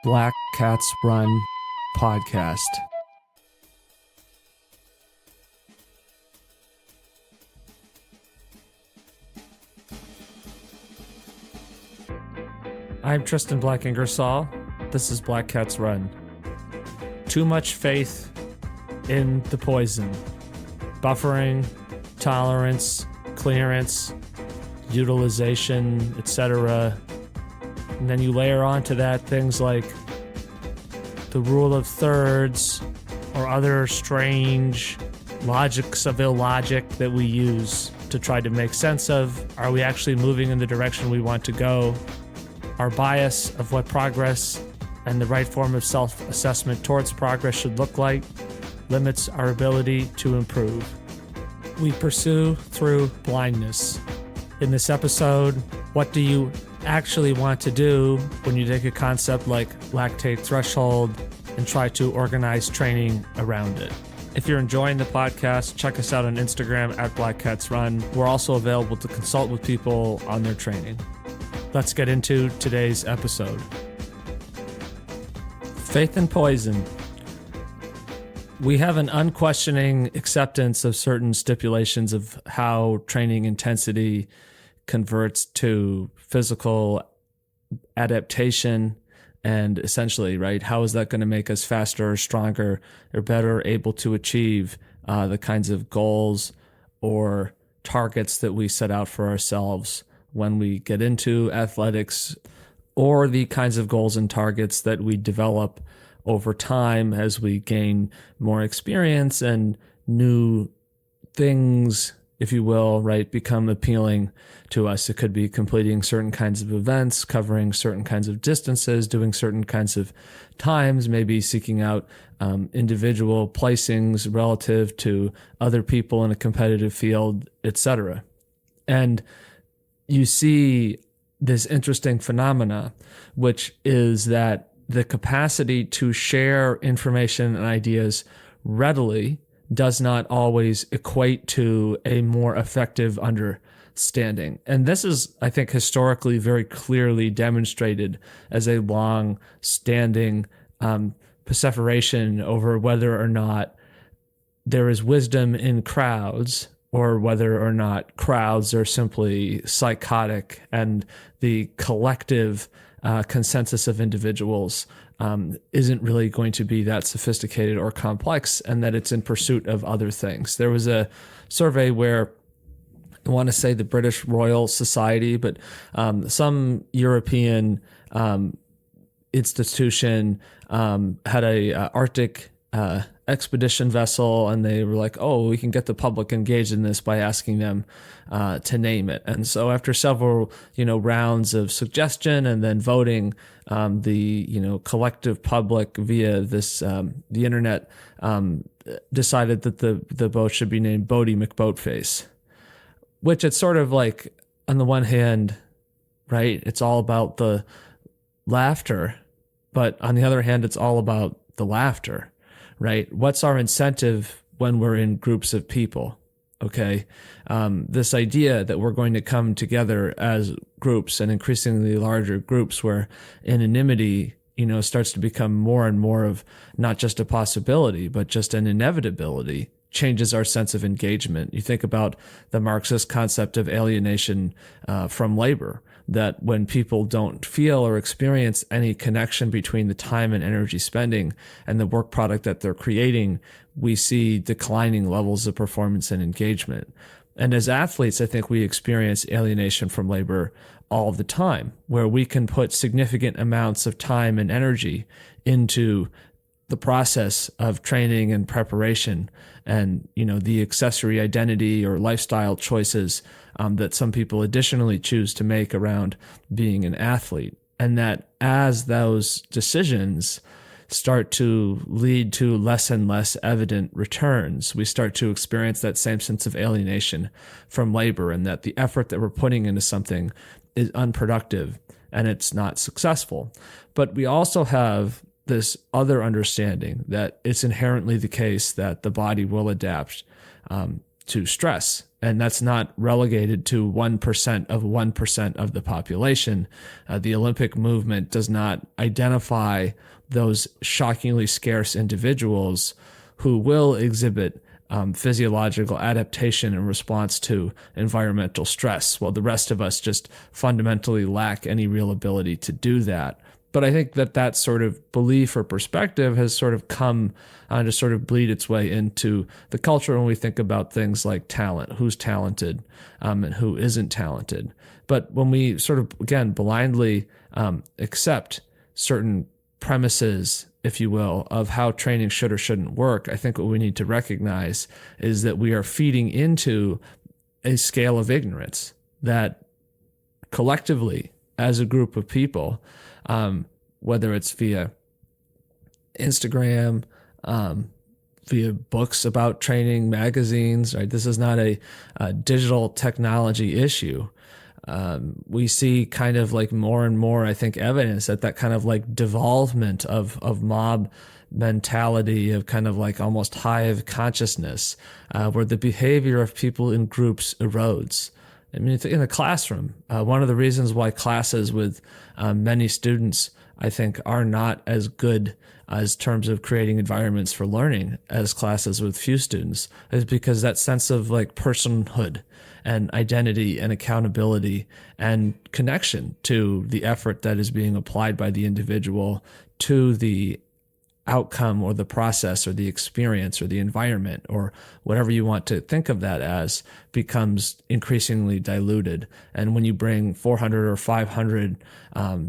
Black Cats Run podcast. I'm Tristan Black Ingersoll. This is Black Cats Run. Too much faith in the poison. Buffering, tolerance, clearance, utilization, etc. And then you layer onto that things like the rule of thirds or other strange logics of illogic that we use to try to make sense of, are we actually moving in the direction we want to go? Our bias of what progress and the right form of self-assessment towards progress should look like limits our ability to improve. We pursue through blindness. In this episode, what do you actually want to do when you take a concept like lactate threshold and try to organize training around it? If you're enjoying the podcast, check us out on Instagram at Black Cats Run. We're also available to consult with people on their training. Let's get into today's episode. Faith and poison. We have an unquestioning acceptance of certain stipulations of how training intensity converts to physical adaptation, and essentially, right, how is that going to make us faster or stronger or better able to achieve the kinds of goals or targets that we set out for ourselves when we get into athletics, or the kinds of goals and targets that we develop over time as we gain more experience and new things, if you will, right, become appealing to us. It could be completing certain kinds of events, covering certain kinds of distances, doing certain kinds of times, maybe seeking out individual placings relative to other people in a competitive field, etc. And you see this interesting phenomena, which is that the capacity to share information and ideas readily does not always equate to a more effective understanding. And this is, I think, historically very clearly demonstrated as a long-standing perseveration over whether or not there is wisdom in crowds, or whether or not crowds are simply psychotic and the collective consensus of individuals isn't really going to be that sophisticated or complex, and that it's in pursuit of other things. There was a survey where, I want to say the British Royal Society, but some European institution had a Arctic expedition vessel, and they were like, oh, we can get the public engaged in this by asking them to name it. And so after several rounds of suggestion and then voting, the collective public via this the internet decided that the boat should be named Bodie McBoatface, which it's sort of like, on the one hand, right, it's all about the laughter, but on the other hand, it's all about the laughter. Right? What's our incentive when we're in groups of people? Okay. This idea that we're going to come together as groups, and increasingly larger groups, where anonymity, starts to become more and more of not just a possibility, but just an inevitability, changes our sense of engagement. You think about the Marxist concept of alienation from labor, that when people don't feel or experience any connection between the time and energy spending and the work product that they're creating, we see declining levels of performance and engagement. And as athletes, I think we experience alienation from labor all the time, where we can put significant amounts of time and energy into the process of training and preparation, and the accessory identity or lifestyle choices that some people additionally choose to make around being an athlete. And that as those decisions start to lead to less and less evident returns, we start to experience that same sense of alienation from labor, and that the effort that we're putting into something is unproductive and it's not successful. But we also have this other understanding that it's inherently the case that the body will adapt to stress. And that's not relegated to 1% of 1% of the population. The Olympic movement does not identify those shockingly scarce individuals who will exhibit physiological adaptation in response to environmental stress, while the rest of us just fundamentally lack any real ability to do that. But I think that sort of belief or perspective has sort of come to sort of bleed its way into the culture when we think about things like talent, who's talented and who isn't talented. But when we sort of, again, blindly accept certain premises, if you will, of how training should or shouldn't work, I think what we need to recognize is that we are feeding into a scale of ignorance that collectively, as a group of people, whether it's via Instagram, via books about training, magazines, right? This is not a digital technology issue. We see kind of like more and more, I think, evidence that kind of like devolvement of mob mentality, of kind of like almost hive consciousness, where the behavior of people in groups erodes. I mean, in a classroom, one of the reasons why classes with many students, I think, are not as good as terms of creating environments for learning as classes with few students is because that sense of like personhood and identity and accountability and connection to the effort that is being applied by the individual to the outcome or the process or the experience or the environment or whatever you want to think of that as becomes increasingly diluted. And when you bring 400 or 500,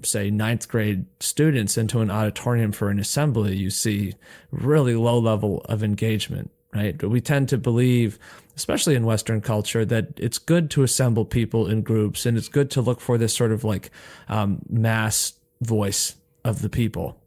say, ninth grade students into an auditorium for an assembly, you see really low level of engagement, right? But we tend to believe, especially in Western culture, that it's good to assemble people in groups and it's good to look for this sort of like mass voice of the people.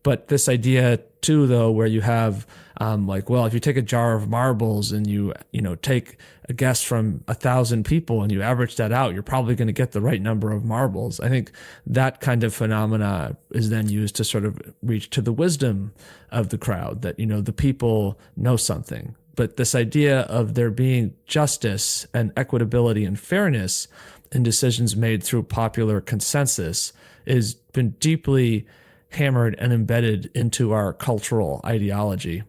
But this idea too, though, where you have like, well, if you take a jar of marbles and you take a guess from 1,000 people and you average that out, you're probably going to get the right number of marbles. I think that kind of phenomena is then used to sort of reach to the wisdom of the crowd, that, the people know something. But this idea of there being justice and equitability and fairness in decisions made through popular consensus has been deeply hammered and embedded into our cultural ideology.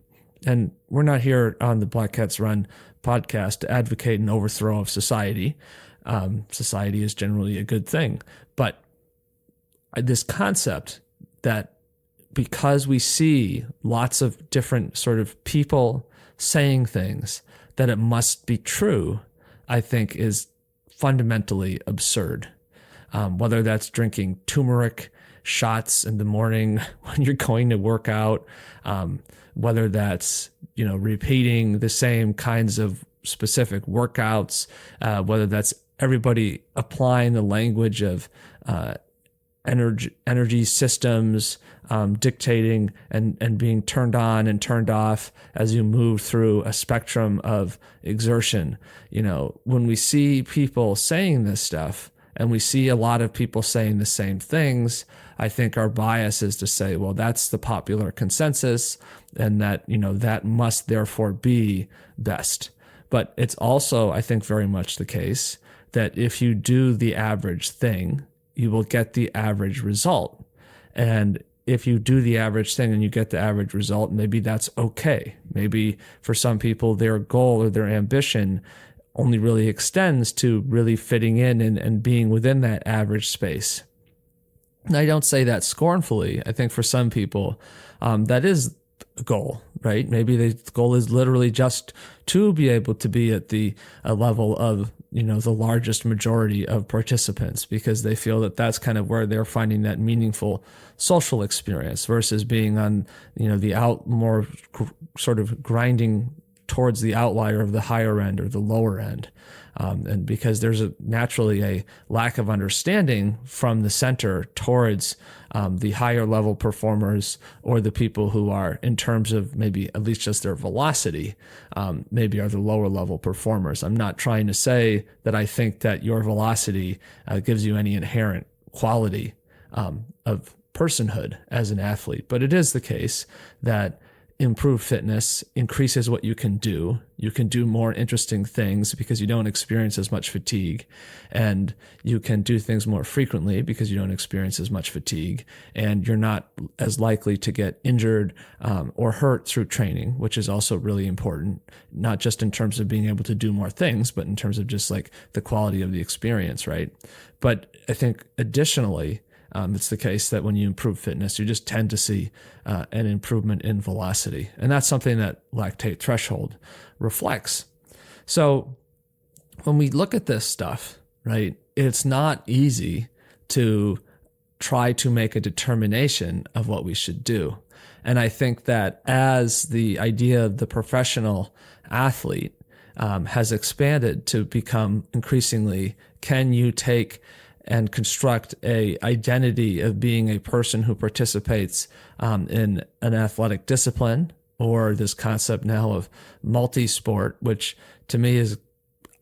And we're not here on the Black Cats Run podcast to advocate an overthrow of society. Society is generally a good thing. But this concept that because we see lots of different sort of people saying things, that it must be true, I think is fundamentally absurd. Whether that's drinking turmeric shots in the morning when you're going to work out, whether that's, repeating the same kinds of specific workouts, whether that's everybody applying the language of energy systems, dictating and being turned on and turned off as you move through a spectrum of exertion. When we see people saying this stuff, and we see a lot of people saying the same things, I think our bias is to say, well, that's the popular consensus, and that, that must therefore be best. But it's also, I think, very much the case that if you do the average thing, you will get the average result. And if you do the average thing and you get the average result, maybe that's okay. Maybe for some people, their goal or their ambition only really extends to really fitting in and being within that average space. And I don't say that scornfully. I think for some people, that is a goal, right? Maybe the goal is literally just to be able to be at the level of, the largest majority of participants, because they feel that that's kind of where they're finding that meaningful social experience versus being on, the more sort of grinding towards the outlier of the higher end or the lower end. And because there's naturally a lack of understanding from the center towards the higher level performers, or the people who are, in terms of maybe at least just their velocity, maybe are the lower level performers. I'm not trying to say that I think that your velocity gives you any inherent quality of personhood as an athlete. But it is the case that improved fitness increases what you can do. You can do more interesting things because you don't experience as much fatigue, and you can do things more frequently because you don't experience as much fatigue, and you're not as likely to get injured or hurt through training, which is also really important, not just in terms of being able to do more things, but in terms of just like the quality of the experience, right? But I think additionally, it's the case that when you improve fitness, you just tend to see an improvement in velocity. And that's something that lactate threshold reflects. So when we look at this stuff, right, it's not easy to try to make a determination of what we should do. And I think that as the idea of the professional athlete has expanded to become increasingly, can you take and construct a identity of being a person who participates in an athletic discipline, or this concept now of multi-sport, which to me is,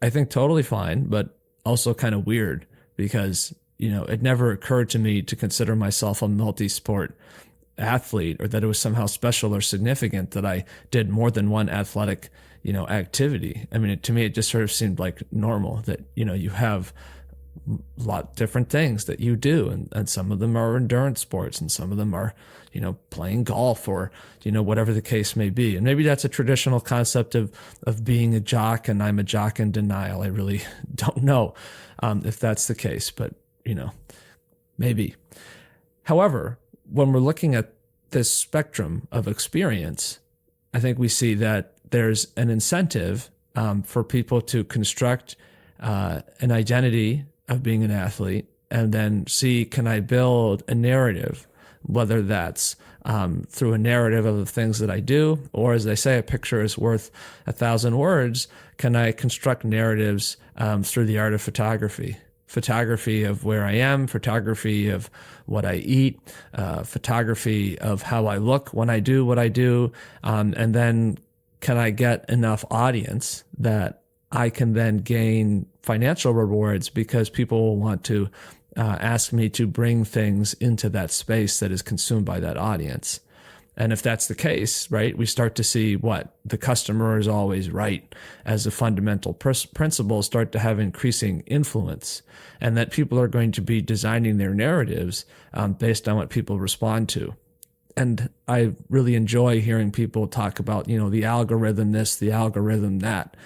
I think, totally fine, but also kind of weird because, it never occurred to me to consider myself a multi-sport athlete, or that it was somehow special or significant that I did more than one athletic, activity. I mean, to me, it just sort of seemed like normal that, you have a lot different things that you do, and some of them are endurance sports, and some of them are playing golf, or whatever the case may be. And maybe that's a traditional concept of being a jock, and I'm a jock in denial. I really don't know if that's the case, but maybe. However, when we're looking at this spectrum of experience, I think we see that there's an incentive for people to construct an identity of being an athlete, and then see, can I build a narrative, whether that's through a narrative of the things that I do, or as they say, a picture is worth 1,000 words. Can I construct narratives through the art of photography? Photography of where I am, photography of what I eat, photography of how I look when I do what I do, and then can I get enough audience that I can then gain financial rewards because people will want to ask me to bring things into that space that is consumed by that audience. And if that's the case, right, we start to see what the customer is always right as a fundamental principle start to have increasing influence, and that people are going to be designing their narratives based on what people respond to. And I really enjoy hearing people talk about, the algorithm this, the algorithm that.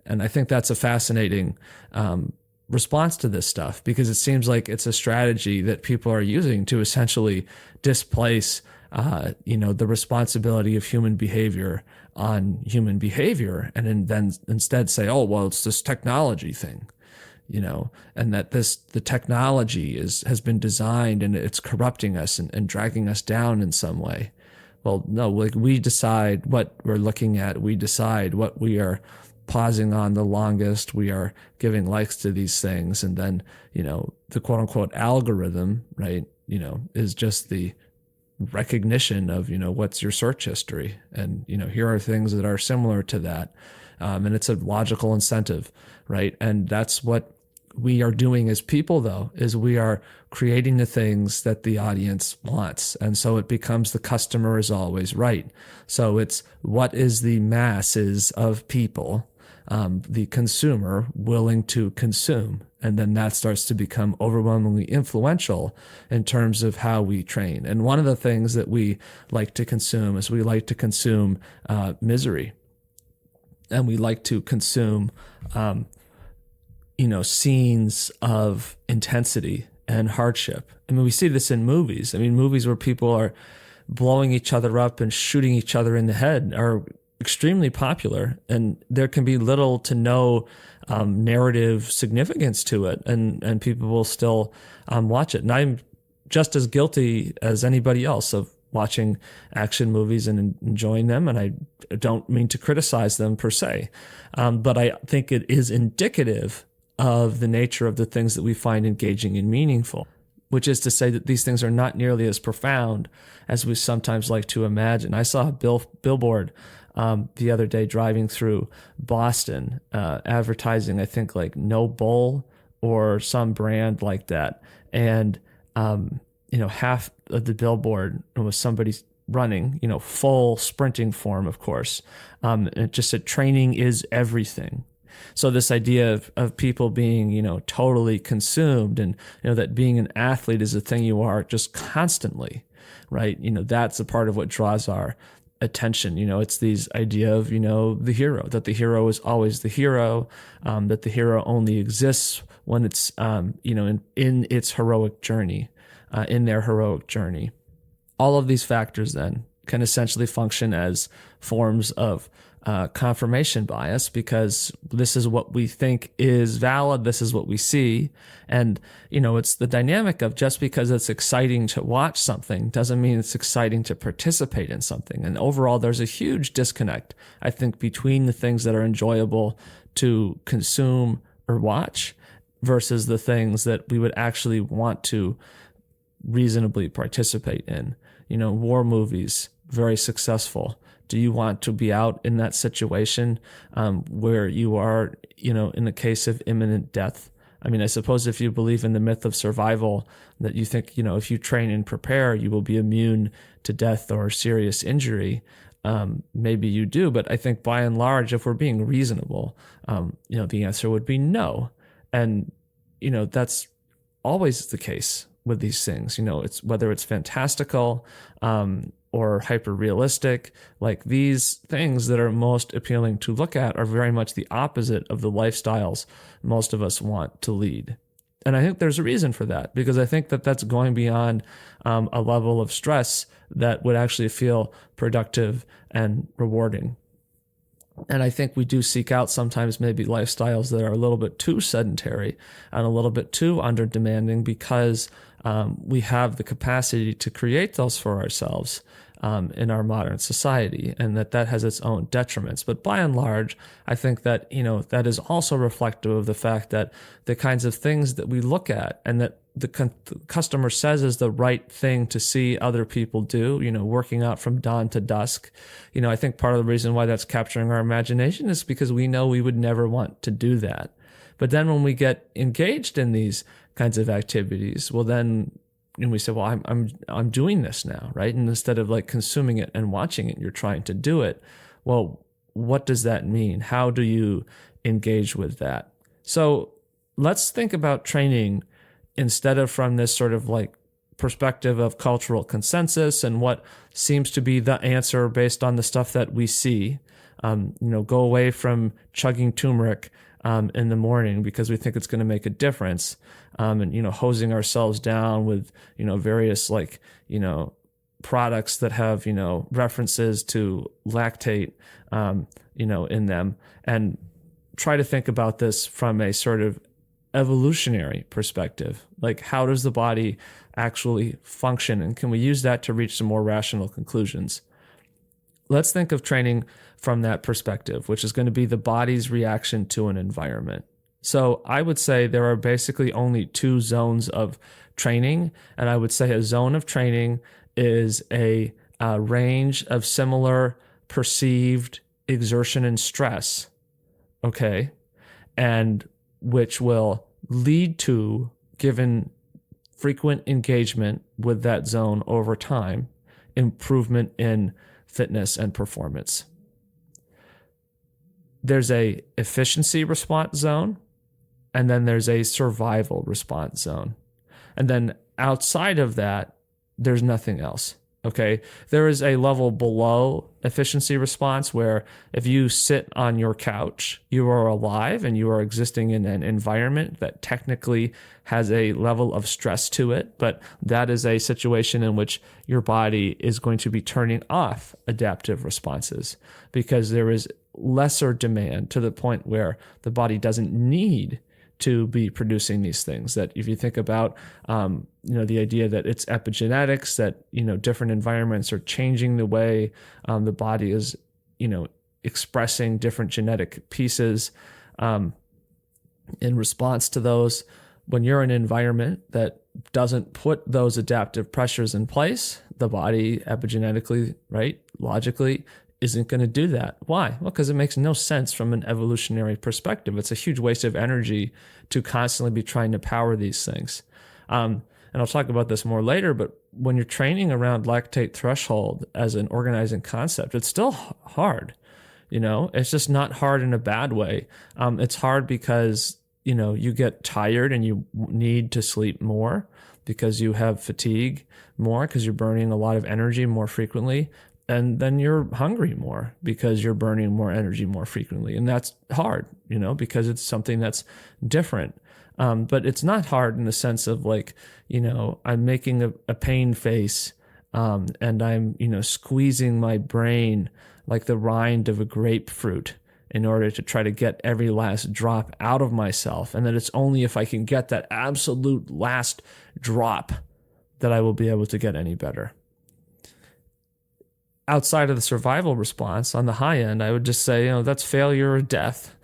And I think that's a fascinating response to this stuff, because it seems like it's a strategy that people are using to essentially displace, the responsibility of human behavior on human behavior, and then instead say, oh, well, it's this technology thing, and that the technology has been designed and it's corrupting us and dragging us down in some way. Well, no, like we decide what we're looking at. We decide what we are pausing on the longest. We are giving likes to these things. And then, the quote unquote algorithm, right, is just the recognition of, what's your search history. And, here are things that are similar to that. And it's a logical incentive, right? And that's what we are doing as people, though, is we are creating the things that the audience wants. And so it becomes the customer is always right. So it's what is the masses of people, the consumer, willing to consume. And then that starts to become overwhelmingly influential in terms of how we train. And one of the things that we like to consume is we like to consume misery. And we like to consume scenes of intensity and hardship. I mean, we see this in movies. I mean, movies where people are blowing each other up and shooting each other in the head are extremely popular, and there can be little to no narrative significance to it, and people will still watch it. And I'm just as guilty as anybody else of watching action movies and enjoying them, and I don't mean to criticize them per se, but I think it is indicative of the nature of the things that we find engaging and meaningful, which is to say that these things are not nearly as profound as we sometimes like to imagine. I saw a billboard the other day driving through Boston, advertising, I think, like No Bull or some brand like that. And half of the billboard was somebody running, full sprinting form, of course. And it just said training is everything. So this idea of people being, totally consumed, and, that being an athlete is a thing you are just constantly, right? That's a part of what draws our attention. It's these idea of, the hero, that the hero is always the hero, that the hero only exists when it's, in its heroic journey, in their heroic journey. All of these factors then can essentially function as forms of confirmation bias, because this is what we think is valid. This is what we see. And, it's the dynamic of just because it's exciting to watch something doesn't mean it's exciting to participate in something. And overall, there's a huge disconnect, I think, between the things that are enjoyable to consume or watch versus the things that we would actually want to reasonably participate in. War movies, very successful. Do you want to be out in that situation where you are, in the case of imminent death? I mean, I suppose if you believe in the myth of survival, that you think, if you train and prepare, you will be immune to death or serious injury. Maybe you do, but I think by and large, if we're being reasonable, the answer would be no. And, that's always the case with these things. It's whether it's fantastical, or hyper realistic, like these things that are most appealing to look at are very much the opposite of the lifestyles most of us want to lead. And I think there's a reason for that, because I think that that's going beyond a level of stress that would actually feel productive and rewarding. And I think we do seek out sometimes maybe lifestyles that are a little bit too sedentary and a little bit too under demanding, because we have the capacity to create those for ourselves in our modern society, and that has its own detriments. But by and large, I think that, that is also reflective of the fact that the kinds of things that we look at and that the customer says is the right thing to see other people do, working out from dawn to dusk. I think part of the reason why that's capturing our imagination is because we know we would never want to do that. But then when we get engaged in these kinds of activities, well, then we say, well, I'm doing this now, right? And instead of like consuming it and watching it, you're trying to do it. Well, what does that mean? How do you engage with that? So let's think about training instead of from this sort of like perspective of cultural consensus and what seems to be the answer based on the stuff that we see. Go away from chugging turmeric in the morning because we think it's going to make a difference, and hosing ourselves down with various products that have references to lactate in them, and try to think about this from a sort of evolutionary perspective. Like, how does the body actually function, and can we use that to reach some more rational conclusions? Let's think of training from that perspective, which is going to be the body's reaction to an environment. So I would say there are basically only two zones of training, and I would say a zone of training is a range of similar perceived exertion and stress, okay, and which will lead to, given frequent engagement with that zone over time, improvement in fitness and performance. There's a efficiency response zone, and then there's a survival response zone. And then outside of that, there's nothing else. Okay, there is a level below efficiency response where if you sit on your couch, you are alive and you are existing in an environment that technically has a level of stress to it, but that is a situation in which your body is going to be turning off adaptive responses because there is lesser demand to the point where the body doesn't need to be producing these things. That if you think about, the idea that it's epigenetics, that, different environments are changing the way the body is, expressing different genetic pieces in response to those. When you're in an environment that doesn't put those adaptive pressures in place, the body epigenetically, right, logically, isn't going to do that. Why? Well, because it makes no sense from an evolutionary perspective. It's a huge waste of energy to constantly be trying to power these things. and I'll talk about this more later, but when you're training around lactate threshold as an organizing concept, it's still hard. It's just not hard in a bad way. It's hard because, you get tired and you need to sleep more because you have fatigue more because you're burning a lot of energy more frequently. And then you're hungry more because you're burning more energy more frequently. And that's hard, because it's something that's different. But it's not hard in the sense of like, I'm making a pain face and I'm, squeezing my brain like the rind of a grapefruit in order to try to get every last drop out of myself. And that it's only if I can get that absolute last drop that I will be able to get any better. Outside of the survival response, on the high end, I would just say, that's failure or death.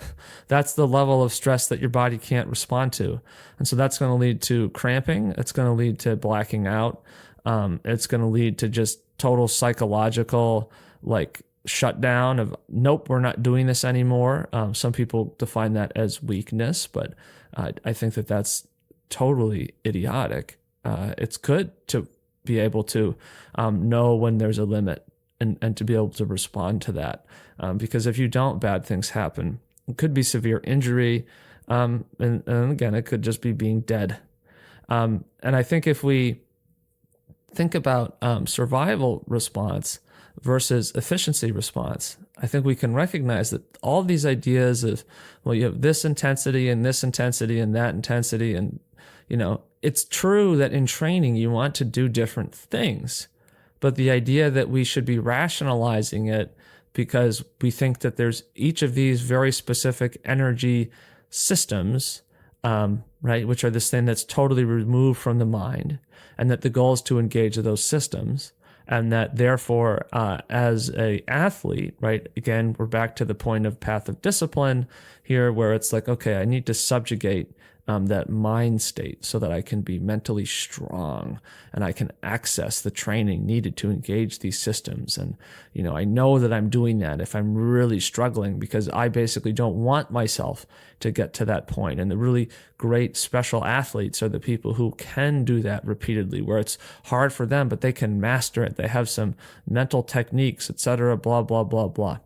That's the level of stress that your body can't respond to. And so that's going to lead to cramping. It's going to lead to blacking out. It's going to lead to just total psychological, like, shutdown of, nope, we're not doing this anymore. Some people define that as weakness, but I think that that's totally idiotic. It's good to be able to know when there's a limit and to be able to respond to that. Because if you don't, bad things happen. It could be severe injury. And again, it could just be being dead. And I think if we think about survival response versus efficiency response, I think we can recognize that all these ideas of, well, you have this intensity and this intensity and that intensity. And, it's true that in training, you want to do different things. But the idea that we should be rationalizing it because we think that there's each of these very specific energy systems, right, which are this thing that's totally removed from the mind, and that the goal is to engage those systems, and that therefore, as a athlete, right, again, we're back to the point of path of discipline here, where it's like, okay, I need to subjugate that mind state so that I can be mentally strong and I can access the training needed to engage these systems. And, I know that I'm doing that if I'm really struggling, because I basically don't want myself to get to that point. And the really great special athletes are the people who can do that repeatedly, where it's hard for them, but they can master it. They have some mental techniques, etc., blah, blah, blah, blah.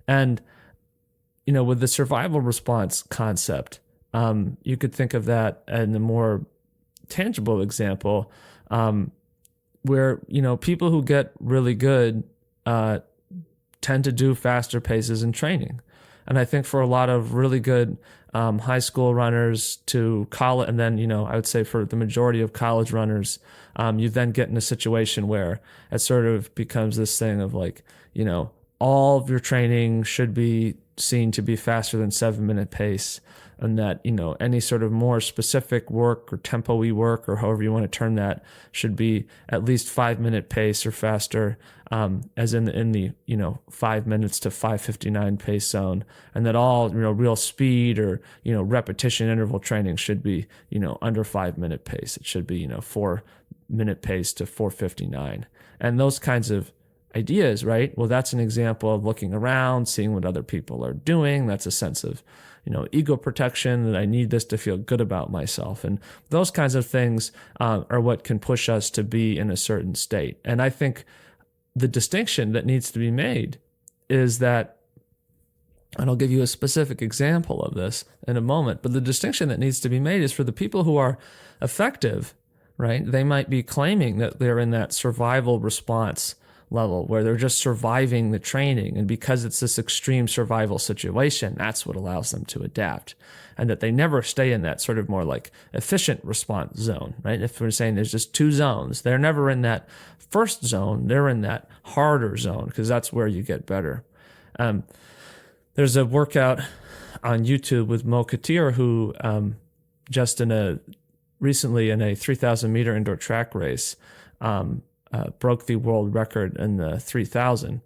And, with the survival response concept, you could think of that in a more tangible example, where, people who get really good tend to do faster paces in training. And I think for a lot of really good high school runners to college, and then, I would say for the majority of college runners, you then get in a situation where it sort of becomes this thing of like, all of your training should be seen to be faster than 7-minute pace. And that, any sort of more specific work or tempo-y work, or however you want to term that, should be at least 5-minute pace or faster, as in the 5 minutes to 5:59 pace zone. And that all, real speed or, repetition interval training should be, under 5-minute pace. It should be, 4-minute pace to 4:59. And those kinds of ideas, right? Well, that's an example of looking around, seeing what other people are doing. That's a sense of, ego protection, that I need this to feel good about myself. And those kinds of things are what can push us to be in a certain state. And I think the distinction that needs to be made is that, and I'll give you a specific example of this in a moment, but the distinction that needs to be made is for the people who are effective, right? They might be claiming that they're in that survival response level where they're just surviving the training. And because it's this extreme survival situation, that's what allows them to adapt. And that they never stay in that sort of more like efficient response zone, right? If we're saying there's just two zones, they're never in that first zone, they're in that harder zone, because that's where you get better. There's a workout on YouTube with Mo Katir, who just recently in a 3,000 meter indoor track race, broke the world record in the 3,000,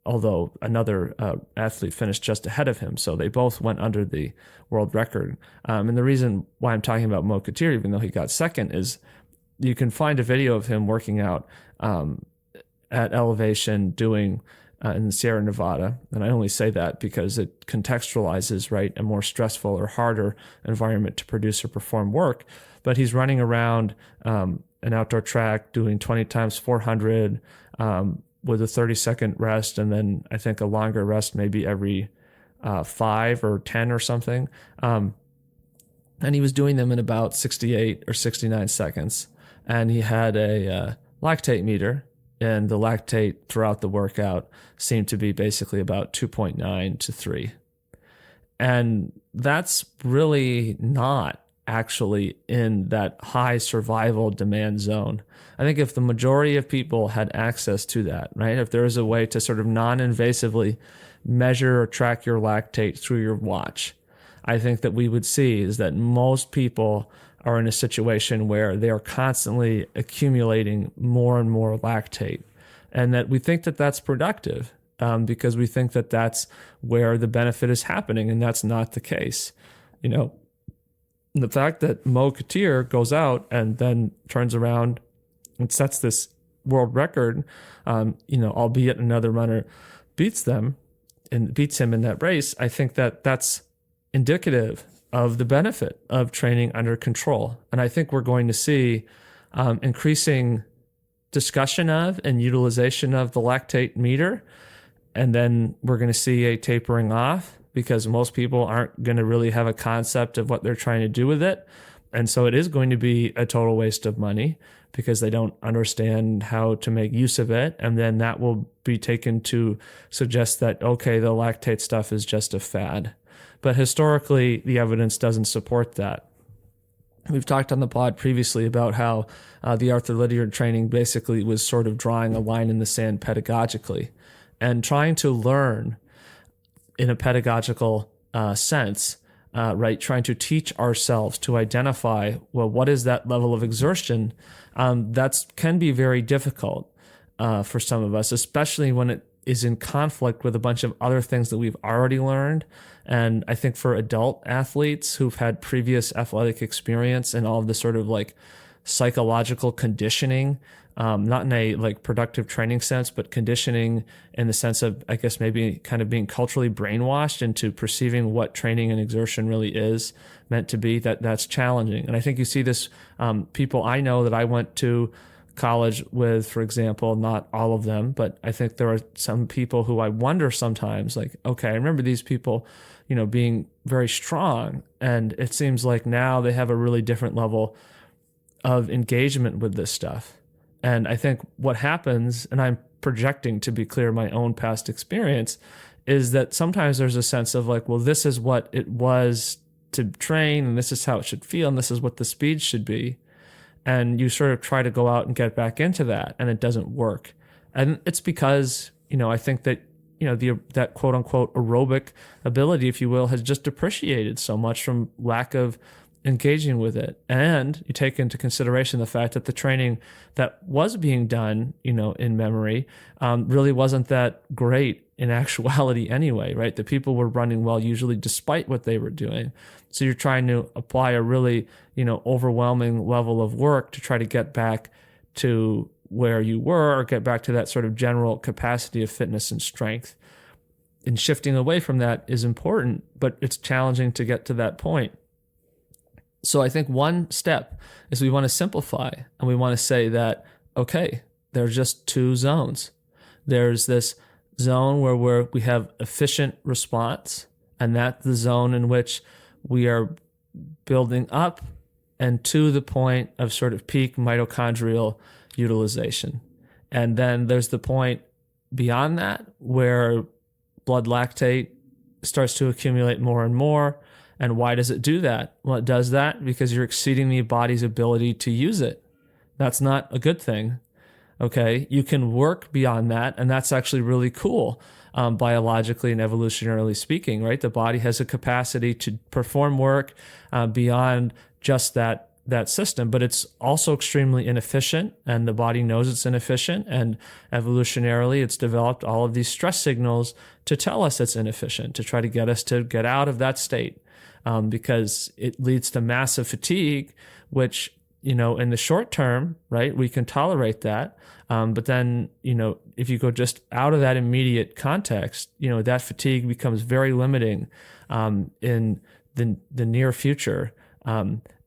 although another athlete finished just ahead of him. So they both went under the world record. And the reason why I'm talking about Mo Katir, even though he got second, is you can find a video of him working out at elevation, doing in the Sierra Nevada. And I only say that because it contextualizes, right, a more stressful or harder environment to produce or perform work. But he's running around an outdoor track doing 20 times 400 with a 30-second rest, and then I think a longer rest maybe every 5 or 10 or something. And he was doing them in about 68 or 69 seconds. And he had a lactate meter, and the lactate throughout the workout seemed to be basically about 2.9 to 3. And that's really not actually in that high survival demand zone. I think if the majority of people had access to that, right, if there was a way to sort of non-invasively measure or track your lactate through your watch, I think that we would see is that most people are in a situation where they are constantly accumulating more and more lactate, and that we think that that's productive because we think that that's where the benefit is happening, and that's not the case. The fact that Mo Katir goes out and then turns around and sets this world record, albeit another runner beats him in that race, I think that that's indicative of the benefit of training under control. And I think we're going to see increasing discussion of and utilization of the lactate meter. And then we're going to see a tapering off because most people aren't going to really have a concept of what they're trying to do with it. And so it is going to be a total waste of money because they don't understand how to make use of it. And then that will be taken to suggest that, okay, the lactate stuff is just a fad. But historically, the evidence doesn't support that. We've talked on the pod previously about how the Arthur Lydiard training basically was sort of drawing a line in the sand pedagogically and trying to learn in a pedagogical sense, right? Trying to teach ourselves to identify, well, what is that level of exertion? That can be very difficult for some of us, especially when it is in conflict with a bunch of other things that we've already learned. And I think for adult athletes who've had previous athletic experience and all of this sort of like psychological conditioning, not in a like productive training sense, but conditioning in the sense of, I guess, maybe kind of being culturally brainwashed into perceiving what training and exertion really is meant to be, that's challenging. And I think you see this, people I know that I went to college with, for example, not all of them, but I think there are some people who I wonder sometimes, like, okay, I remember these people, being very strong, and it seems like now they have a really different level of engagement with this stuff. And I think what happens, and I'm projecting, to be clear, my own past experience, is that sometimes there's a sense of like, well, this is what it was to train, and this is how it should feel, and this is what the speed should be. And you sort of try to go out and get back into that, and it doesn't work. And it's because, I think that, that quote unquote aerobic ability, if you will, has just depreciated so much from lack of engaging with it. And you take into consideration the fact that the training that was being done, in memory, really wasn't that great in actuality anyway, right? The people were running well, usually despite what they were doing. So you're trying to apply a really, overwhelming level of work to try to get back to where you were, or get back to that sort of general capacity of fitness and strength. And shifting away from that is important, but it's challenging to get to that point. So I think one step is we want to simplify, and we want to say that, okay, there's just two zones. There's this zone where we have efficient response, and that's the zone in which we are building up and to the point of sort of peak mitochondrial utilization. And then there's the point beyond that where blood lactate starts to accumulate more and more. And why does it do that? Well, it does that because you're exceeding the body's ability to use it. That's not a good thing. Okay, you can work beyond that, and that's actually really cool, biologically and evolutionarily speaking, right? The body has a capacity to perform work beyond just that system, but it's also extremely inefficient, and the body knows it's inefficient, and evolutionarily it's developed all of these stress signals to tell us it's inefficient, to try to get us to get out of that state, because it leads to massive fatigue, which in the short term, right, we can tolerate that. But then, if you go just out of that immediate context, that fatigue becomes very limiting in the near future,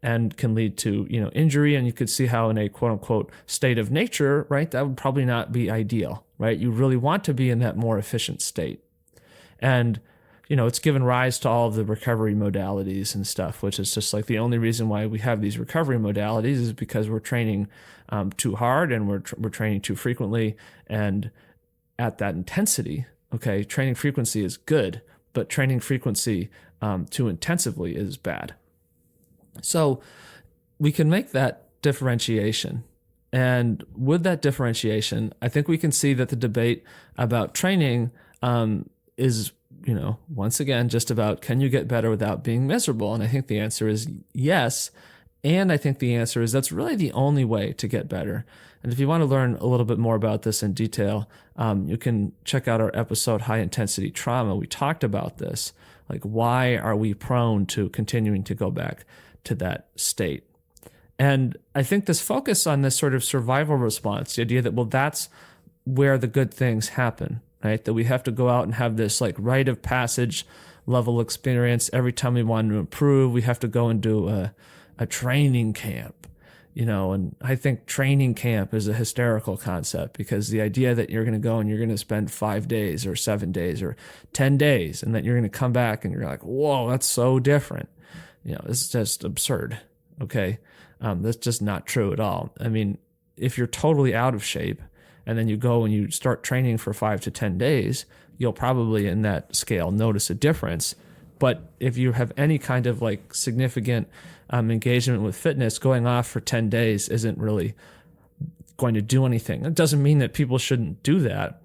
and can lead to, injury. And you could see how in a quote unquote state of nature, right, that would probably not be ideal, right? You really want to be in that more efficient state. And it's given rise to all of the recovery modalities and stuff, which is just like the only reason why we have these recovery modalities is because we're training too hard, and we're training too frequently and at that intensity. Okay, training frequency is good, but training frequency too intensively is bad. So we can make that differentiation. And with that differentiation, I think we can see that the debate about training is, once again, just about, can you get better without being miserable? And I think the answer is yes. And I think the answer is that's really the only way to get better. And if you want to learn a little bit more about this in detail, you can check out our episode, High Intensity Trauma. We talked about this. Like, why are we prone to continuing to go back to that state? And I think this focus on this sort of survival response, the idea that, well, that's where the good things happen, right? That we have to go out and have this like rite of passage level experience every time we want to improve. We have to go and do a training camp, and I think training camp is a hysterical concept, because the idea that you're going to go and you're going to spend 5 days or 7 days or 10 days, and that you're going to come back and you're like, whoa, that's so different. This is just absurd. Okay. That's just not true at all. I mean, if you're totally out of shape and then you go and you start training for 5 to 10 days, you'll probably in that scale notice a difference. But if you have any kind of like significant engagement with fitness, going off for 10 days isn't really going to do anything. It doesn't mean that people shouldn't do that.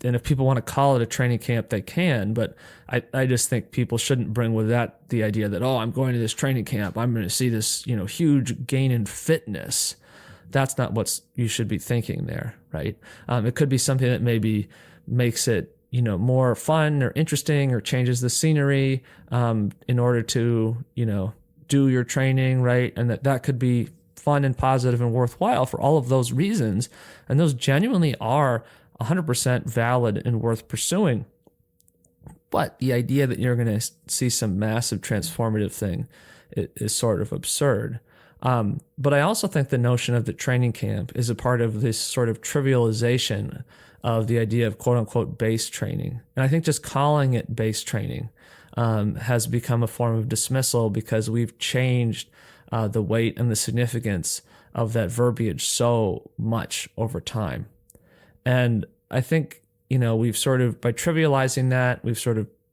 And if people want to call it a training camp, they can. But I just think people shouldn't bring with that the idea that, oh, I'm going to this training camp, I'm going to see this, huge gain in fitness. That's not what you should be thinking there, right? It could be something that maybe makes it, more fun or interesting, or changes the scenery in order to, do your training, right? And that could be fun and positive and worthwhile for all of those reasons. And those genuinely are 100% valid and worth pursuing. But the idea that you're going to see some massive transformative thing is sort of absurd. But I also think the notion of the training camp is a part of this sort of trivialization of the idea of quote unquote base training. And I think just calling it base training has become a form of dismissal, because we've changed the weight and the significance of that verbiage so much over time. And I think, we've sort of, by trivializing that,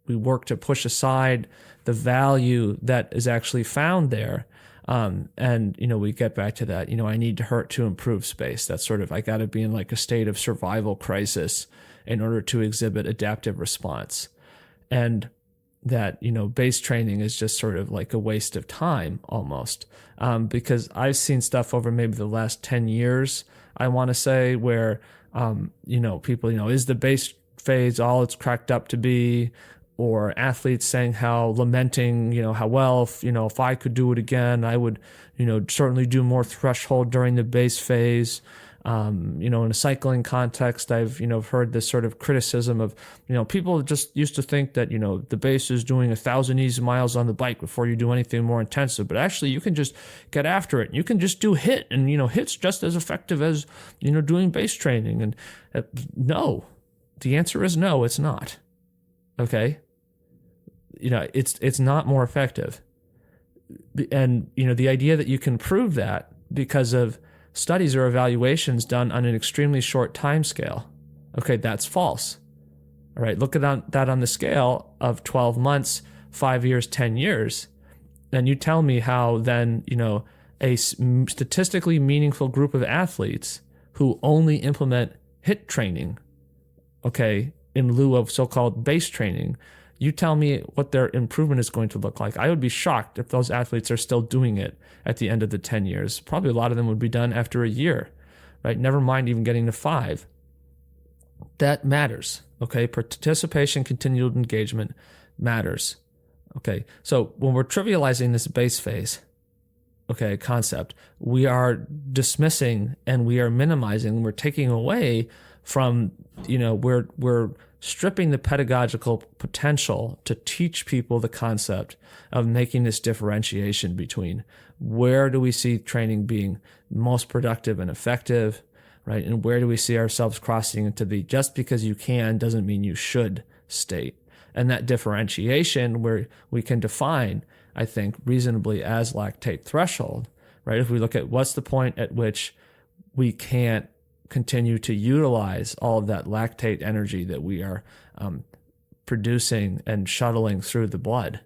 we work to push aside the value that is actually found there. And we get back to that, I need to hurt to improve space. That's sort of, I got to be in like a state of survival crisis in order to exhibit adaptive response. And that, base training is just sort of like a waste of time almost. Because I've seen stuff over maybe the last 10 years, I want to say, where, people, is the base phase all it's cracked up to be? Or athletes saying lamenting, how well, if I could do it again, I would, certainly do more threshold during the base phase. In a cycling context, I've, heard this sort of criticism of, people just used to think that, the base is doing 1,000 easy miles on the bike before you do anything more intensive. But actually you can just get after it. You can just do HIIT, and, HIIT's just as effective as, doing base training. And no, the answer is no, it's not. Okay. It's not more effective. And, the idea that you can prove that because of studies or evaluations done on an extremely short time scale, okay, that's false. All right, look at that on the scale of 12 months, 5 years, 10 years, and you tell me how then, a statistically meaningful group of athletes who only implement HIIT training, okay, in lieu of so-called base training, you tell me what their improvement is going to look like. I would be shocked if those athletes are still doing it at the end of the 10 years. Probably a lot of them would be done after a year, right? Never mind even getting to 5. That matters, okay? Participation, continued engagement matters, okay? So when we're trivializing this base phase, concept, we are dismissing and we are minimizing, we're taking away from, we're stripping the pedagogical potential to teach people the concept of making this differentiation between where do we see training being most productive and effective, right? And where do we see ourselves crossing into the just because you can doesn't mean you should state. And that differentiation where we can define, I think, reasonably as lactate threshold, right? If we look at what's the point at which we can't continue to utilize all of that lactate energy that we are producing and shuttling through the blood,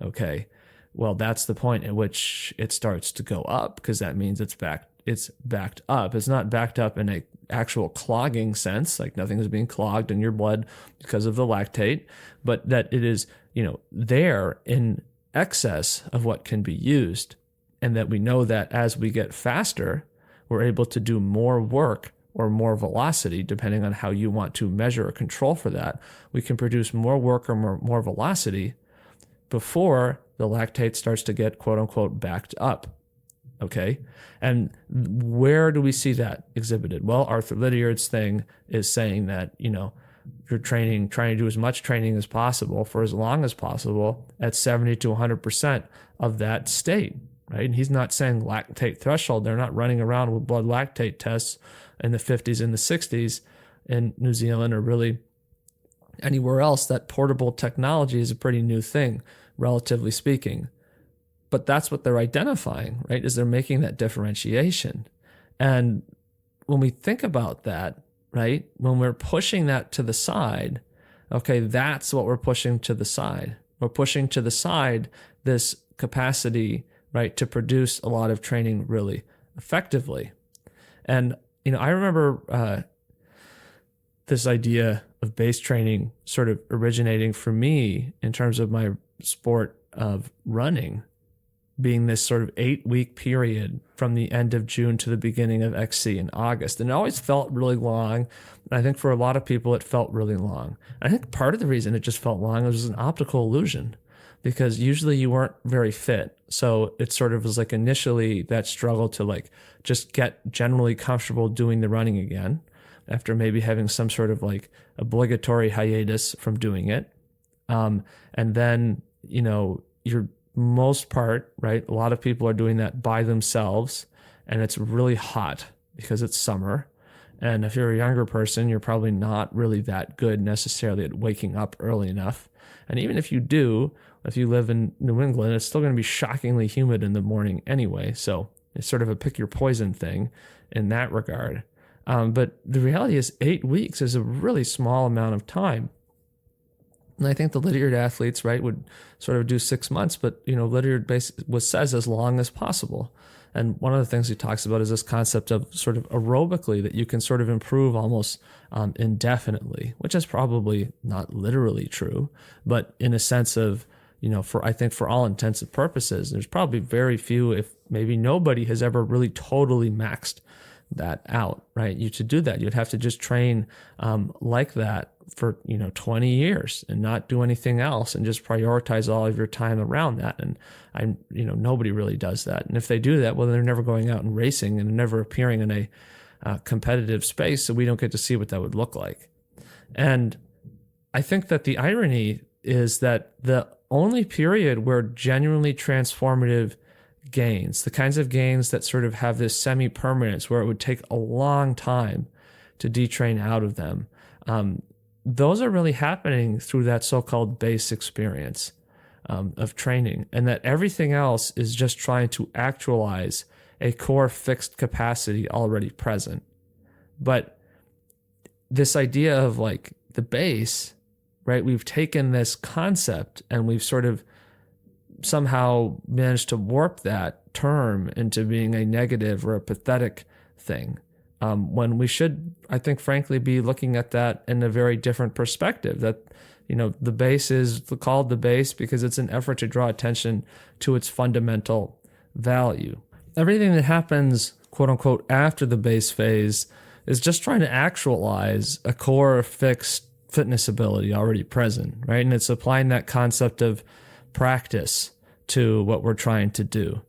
okay? Well, that's the point at which it starts to go up, because that means it's backed up. It's not backed up in a actual clogging sense, like nothing is being clogged in your blood because of the lactate, but that it is, there in excess of what can be used. And that we know that as we get faster, we're able to do more work or more velocity, depending on how you want to measure or control for that. We can produce more work or more velocity before the lactate starts to get quote unquote backed up. Okay. And where do we see that exhibited? Well, Arthur Lydiard's thing is saying that, you're trying to do as much training as possible for as long as possible at 70 to 100% of that state, right? And he's not saying lactate threshold. They're not running around with blood lactate tests in the 50s and the 60s in New Zealand or really anywhere else. That portable technology is a pretty new thing, relatively speaking. But that's what they're identifying, right? Is they're making that differentiation. And when we think about that, right, when we're pushing that to the side, okay, that's what we're pushing to the side. We're pushing to the side this capacity, right, to produce a lot of training really effectively. And, I remember this idea of base training sort of originating for me in terms of my sport of running, being this sort of 8-week period from the end of June to the beginning of XC in August. And it always felt really long. And I think for a lot of people, it felt really long. I think part of the reason it just felt long was an optical illusion, because usually you weren't very fit. So it sort of was like initially that struggle to like just get generally comfortable doing the running again after maybe having some sort of like obligatory hiatus from doing it. And then, you're most part, right? A lot of people are doing that by themselves, and it's really hot because it's summer. And if you're a younger person, you're probably not really that good necessarily at waking up early enough. And even if you do, if you live in New England, it's still going to be shockingly humid in the morning anyway. So it's sort of a pick your poison thing in that regard. But the reality is 8 weeks is a really small amount of time. And I think the Lydiard athletes, right, would sort of do 6 months, but, Lydiard says as long as possible. And one of the things he talks about is this concept of sort of aerobically that you can sort of improve almost indefinitely, which is probably not literally true, but in a sense of, I think for all intents and purposes, there's probably very few, if maybe nobody has ever really totally maxed that out, right? To do that, you'd have to just train like that for 20 years and not do anything else and just prioritize all of your time around that. And nobody really does that. And if they do that, well, they're never going out and racing and never appearing in a competitive space, so we don't get to see what that would look like. And I think that the irony is that the only period where genuinely transformative gains, the kinds of gains that sort of have this semi-permanence where it would take a long time to detrain out of them, those are really happening through that so-called base experience of training, and that everything else is just trying to actualize a core fixed capacity already present. But this idea of like the base, right? We've taken this concept and we've sort of somehow managed to warp that term into being a negative or a pathetic thing. When we should, I think, frankly, be looking at that in a very different perspective, that, the base is called the base because it's an effort to draw attention to its fundamental value. Everything that happens, quote unquote, after the base phase is just trying to actualize a core fixed fitness ability already present, right? And it's applying that concept of practice to what we're trying to do.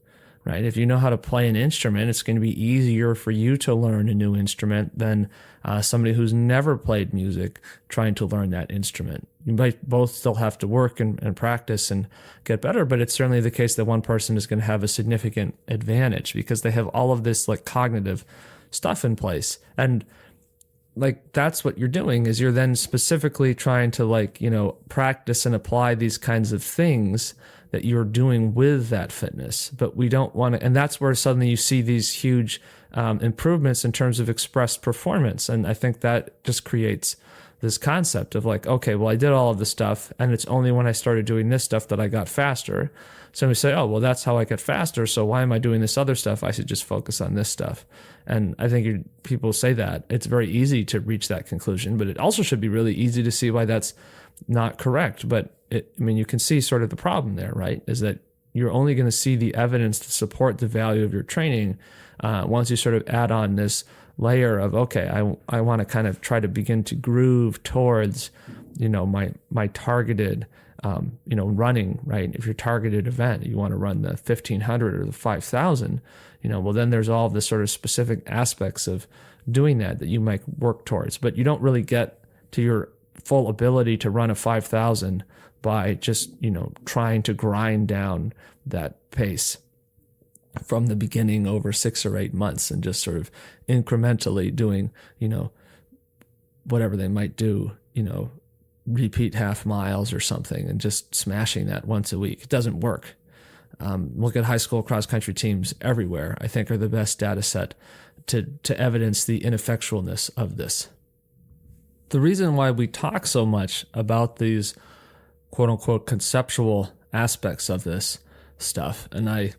right? If you know how to play an instrument, it's going to be easier for you to learn a new instrument than somebody who's never played music trying to learn that instrument. You might both still have to work and practice and get better, but it's certainly the case that one person is going to have a significant advantage because they have all of this like cognitive stuff in place. And like that's what you're doing is you're then specifically trying to like, practice and apply these kinds of things that you're doing with that fitness. But we don't want to, and that's where suddenly you see these huge improvements in terms of expressed performance. And I think that just creates this concept of like, okay, well, I did all of this stuff and it's only when I started doing this stuff that I got faster. So we say, oh, well, that's how I get faster. So why am I doing this other stuff? I should just focus on this stuff. And I think people say that it's very easy to reach that conclusion, but it also should be really easy to see why that's not correct. But you can see sort of the problem there, right? Is that you're only going to see the evidence to support the value of your training once you sort of add on this layer of, okay, I want to kind of try to begin to groove towards, my targeted, running, right? If your targeted event, you want to run the 1500 or the 5000, well, then there's all this sort of specific aspects of doing that you might work towards, but you don't really get to your full ability to run a 5000 by just, trying to grind down that pace from the beginning over 6 or 8 months and just sort of incrementally doing, whatever they might do, repeat half miles or something and just smashing that once a week. It doesn't work. Look at high school cross country teams everywhere, I think are the best data set to evidence the ineffectualness of this. The reason why we talk so much about these quote unquote conceptual aspects of this stuff, and I,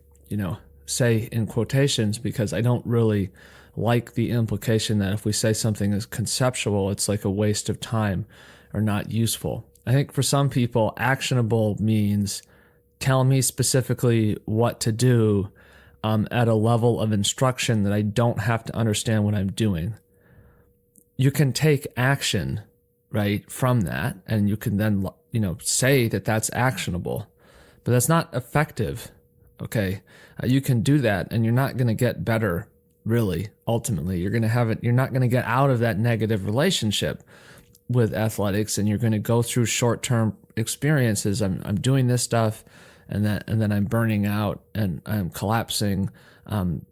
say in quotations because I don't really like the implication that if we say something is conceptual, it's like a waste of time or not useful. I think for some people, actionable means tell me specifically what to do at a level of instruction that I don't have to understand what I'm doing. You can take action, right, from that, and you can then, say that that's actionable, but that's not effective. Okay. You can do that and you're not going to get better, really. Ultimately, you're not going to get out of that negative relationship with athletics, and you're going to go through short-term experiences. I'm doing this stuff and then I'm burning out and I'm collapsing,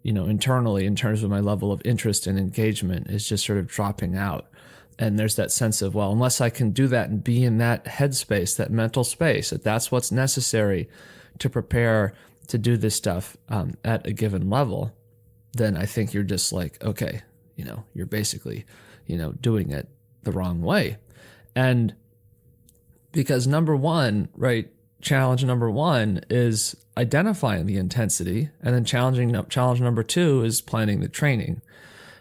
internally in terms of my level of interest and engagement is just sort of dropping out. And there's that sense of, well, unless I can do that and be in that headspace, that mental space, that's what's necessary to prepare to do this stuff at a given level, then I think you're just like, okay, you're basically, doing it the wrong way. And because number one, right, challenge number one is identifying the intensity, and then challenge number two is planning the training.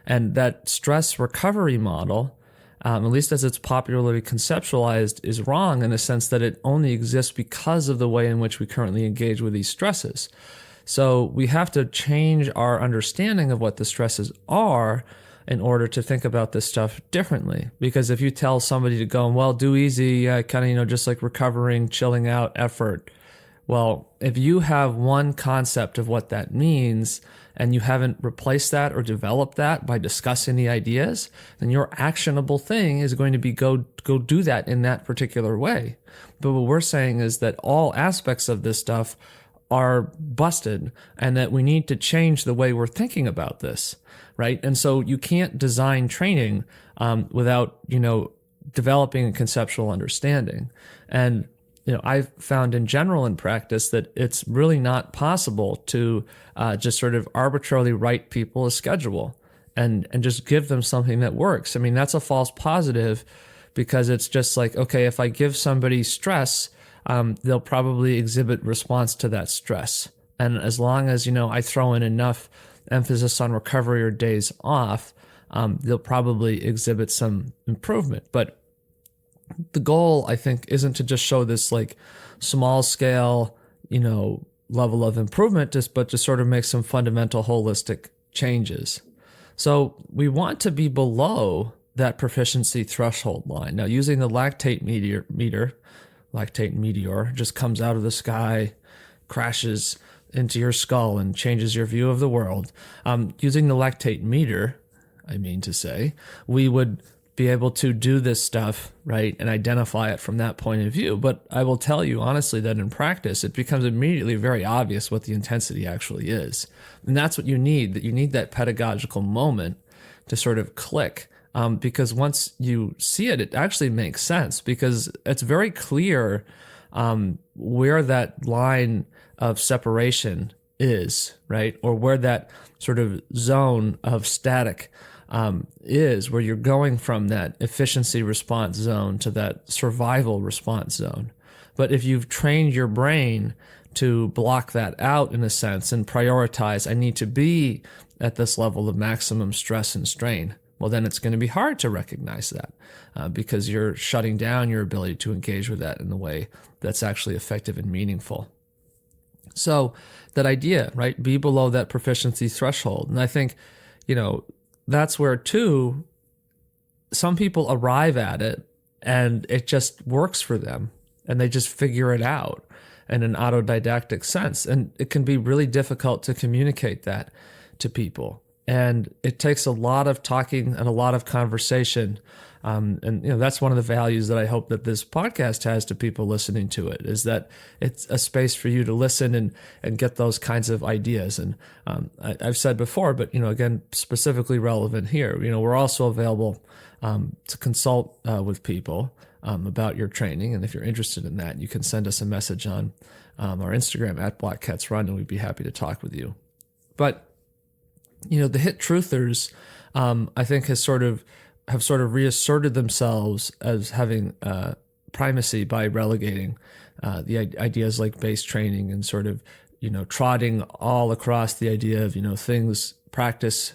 And that stress recovery model, at least as it's popularly conceptualized, is wrong in the sense that it only exists because of the way in which we currently engage with these stresses. So we have to change our understanding of what the stresses are in order to think about this stuff differently. Because if you tell somebody to go, well, do easy, kind of, just like recovering, chilling out effort. Well, if you have one concept of what that means and you haven't replaced that or developed that by discussing the ideas, then your actionable thing is going to be go do that in that particular way. But what we're saying is that all aspects of this stuff are busted and that we need to change the way we're thinking about this, right? And so you can't design training without, developing a conceptual understanding. And I've found in general in practice that it's really not possible to just sort of arbitrarily write people a schedule and just give them something that works. I mean, that's a false positive because it's just like, okay, if I give somebody stress, they'll probably exhibit response to that stress. And as long as, I throw in enough emphasis on recovery or days off, they'll probably exhibit some improvement. But the goal, I think, isn't to just show this like small scale, level of improvement, but to sort of make some fundamental holistic changes. So we want to be below that proficiency threshold line. Now, using the lactate meteor just comes out of the sky, crashes, into your skull and changes your view of the world. Using the lactate meter, I mean to say, we would be able to do this stuff, right, and identify it from that point of view. But I will tell you honestly that in practice, it becomes immediately very obvious what the intensity actually is. And that's what you need, that you need that pedagogical moment to sort of click. Because once you see it, it actually makes sense, because it's very clear where that line of separation is, right? Or where that sort of zone of static is, where you're going from that efficiency response zone to that survival response zone. But if you've trained your brain to block that out in a sense and prioritize, I need to be at this level of maximum stress and strain, well, then it's going to be hard to recognize that because you're shutting down your ability to engage with that in a way that's actually effective and meaningful. So that idea, right, be below that proficiency threshold. And I think, that's where too, some people arrive at it and it just works for them and they just figure it out in an autodidactic sense. And it can be really difficult to communicate that to people. And it takes a lot of talking and a lot of conversation. And that's one of the values that I hope that this podcast has to people listening to it, is that it's a space for you to listen and get those kinds of ideas. And I've said before, but again, specifically relevant here, we're also available to consult with people about your training. And if you're interested in that, you can send us a message on our Instagram at Black Cats Run, and we'd be happy to talk with you. But the hit truthers, I think, have sort of reasserted themselves as having primacy by relegating the ideas like base training and sort of trotting all across the idea of things, practice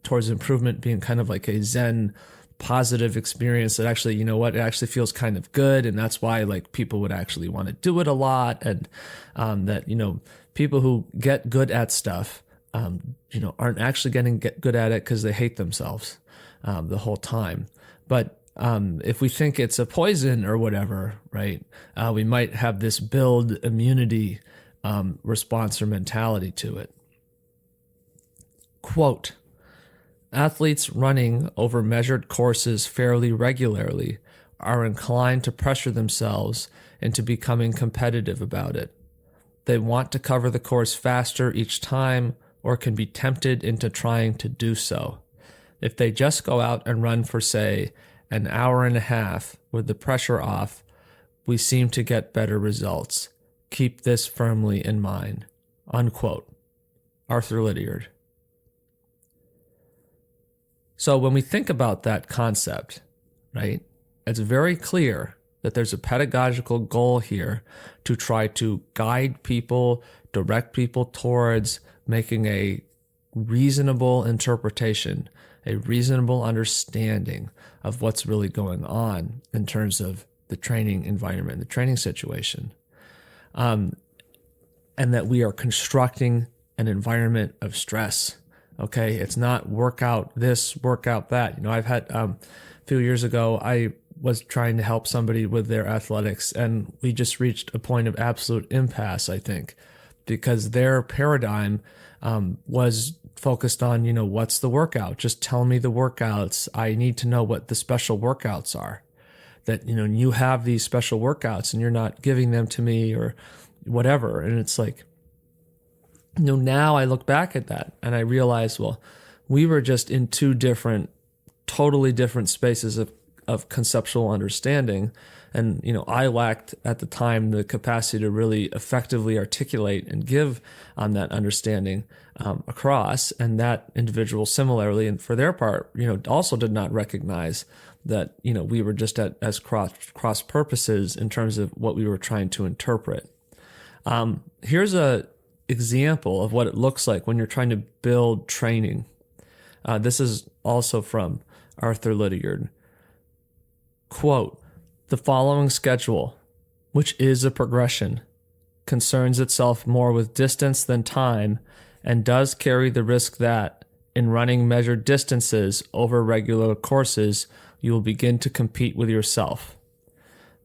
towards improvement being kind of like a Zen positive experience that actually, it actually feels kind of good, and that's why like people would actually want to do it a lot, and that people who get good at stuff aren't actually getting good at it because they hate themselves the whole time. But if we think it's a poison or whatever, right, we might have this build immunity response or mentality to it. Quote, athletes running over measured courses fairly regularly are inclined to pressure themselves into becoming competitive about it. They want to cover the course faster each time, or can be tempted into trying to do so. If they just go out and run for, say, an hour and a half with the pressure off, we seem to get better results. Keep this firmly in mind. Unquote. Arthur Lydiard. So when we think about that concept, right, it's very clear that there's a pedagogical goal here to try to guide people, direct people towards making a reasonable interpretation, a reasonable understanding of what's really going on in terms of the training environment, the training situation. And that we are constructing an environment of stress. Okay, it's not workout this, workout that. I've had a few years ago, I was trying to help somebody with their athletics, and we just reached a point of absolute impasse, I think, because their paradigm was focused on, what's the workout? Just tell me the workouts. I need to know what the special workouts are. That, you have these special workouts and you're not giving them to me or whatever. And it's like, now I look back at that and I realize, well, we were just in two totally different spaces of conceptual understanding. And, I lacked at the time the capacity to really effectively articulate and give on that understanding across. And that individual similarly, and for their part, also did not recognize that, we were just as cross purposes in terms of what we were trying to interpret. Here's a example of what it looks like when you're trying to build training. This is also from Arthur Lydiard. Quote, the following schedule, which is a progression, concerns itself more with distance than time and does carry the risk that, in running measured distances over regular courses, you will begin to compete with yourself.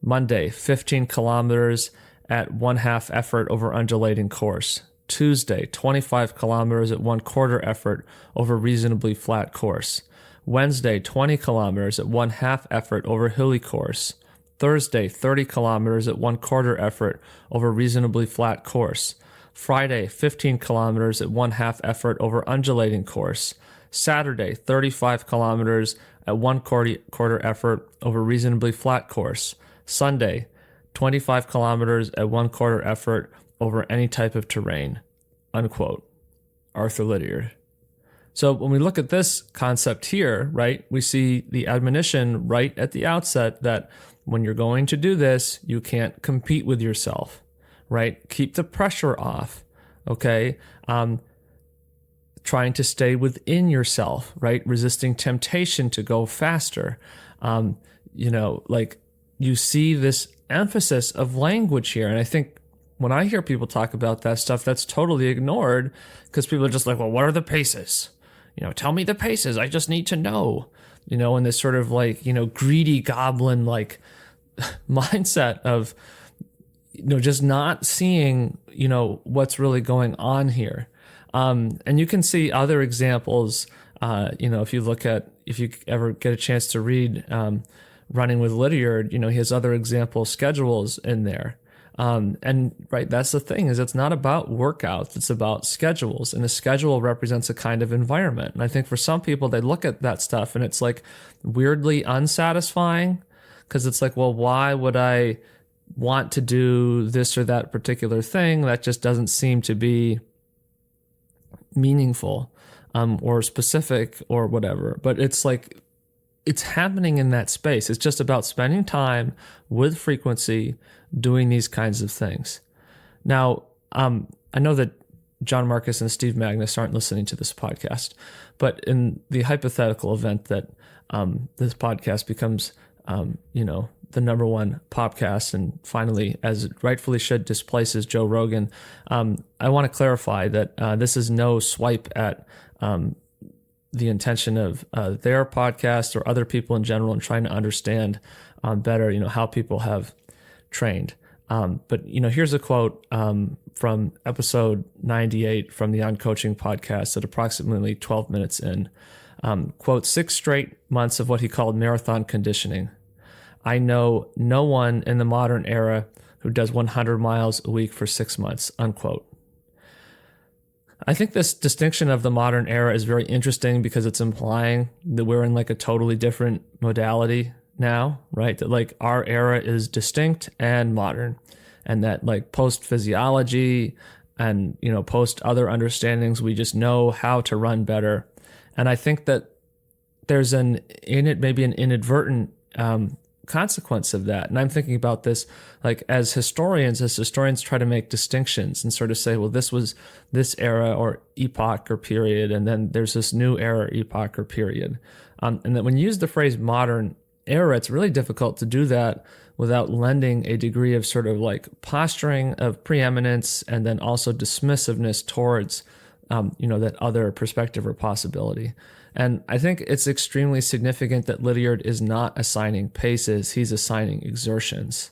Monday, 15 kilometers at 1/2 effort over undulating course. Tuesday, 25 kilometers at 1/4 effort over reasonably flat course. Wednesday, 20 kilometers at 1/2 effort over hilly course. Thursday, 30 kilometers at 1/4 effort over reasonably flat course. Friday, 15 kilometers at 1/2 effort over undulating course. Saturday, 35 kilometers at 1/4 effort over reasonably flat course. Sunday, 25 kilometers at 1/4 effort over any type of terrain, unquote. Arthur Lydiard. So when we look at this concept here, right, we see the admonition right at the outset that when you're going to do this, you can't compete with yourself, right? Keep the pressure off, okay? Trying to stay within yourself, right? Resisting temptation to go faster. Like you see this emphasis of language here. And I think when I hear people talk about that stuff, that's totally ignored because people are just like, well, what are the paces? Tell me the paces. I just need to know, in this sort of like, greedy goblin like mindset of, just not seeing, what's really going on here. And you can see other examples, if you ever get a chance to read Running with Lydiard, he has other example schedules in there. And right, that's the thing is it's not about workouts, it's about schedules, and a schedule represents a kind of environment. And I think for some people, they look at that stuff and it's like weirdly unsatisfying because it's like, well, why would I want to do this or that particular thing? That just doesn't seem to be meaningful or specific or whatever. But it's like, it's happening in that space. It's just about spending time with frequency doing these kinds of things. Now, I know that John Marcus and Steve Magnus aren't listening to this podcast, but in the hypothetical event that this podcast becomes, the number one podcast and finally, as it rightfully should, displaces Joe Rogan, I want to clarify that this is no swipe at the intention of their podcast or other people in general and trying to understand better, how people have trained. But here's a quote from episode 98 from the On Coaching podcast at approximately 12 minutes in. Quote, 6 straight months of what he called marathon conditioning. I know no one in the modern era who does 100 miles a week for 6 months, unquote. I think this distinction of the modern era is very interesting because it's implying that we're in like a totally different modality now, right? That like our era is distinct and modern, and that like post physiology and, post other understandings, we just know how to run better. And I think that there's maybe an inadvertent consequence of that. And I'm thinking about this like as historians try to make distinctions and sort of say, well, this was this era or epoch or period, and then there's this new era, epoch or period. And that when you use the phrase modern era, it's really difficult to do that without lending a degree of sort of like posturing of preeminence and then also dismissiveness towards, that other perspective or possibility. And I think it's extremely significant that Lydiard is not assigning paces, he's assigning exertions.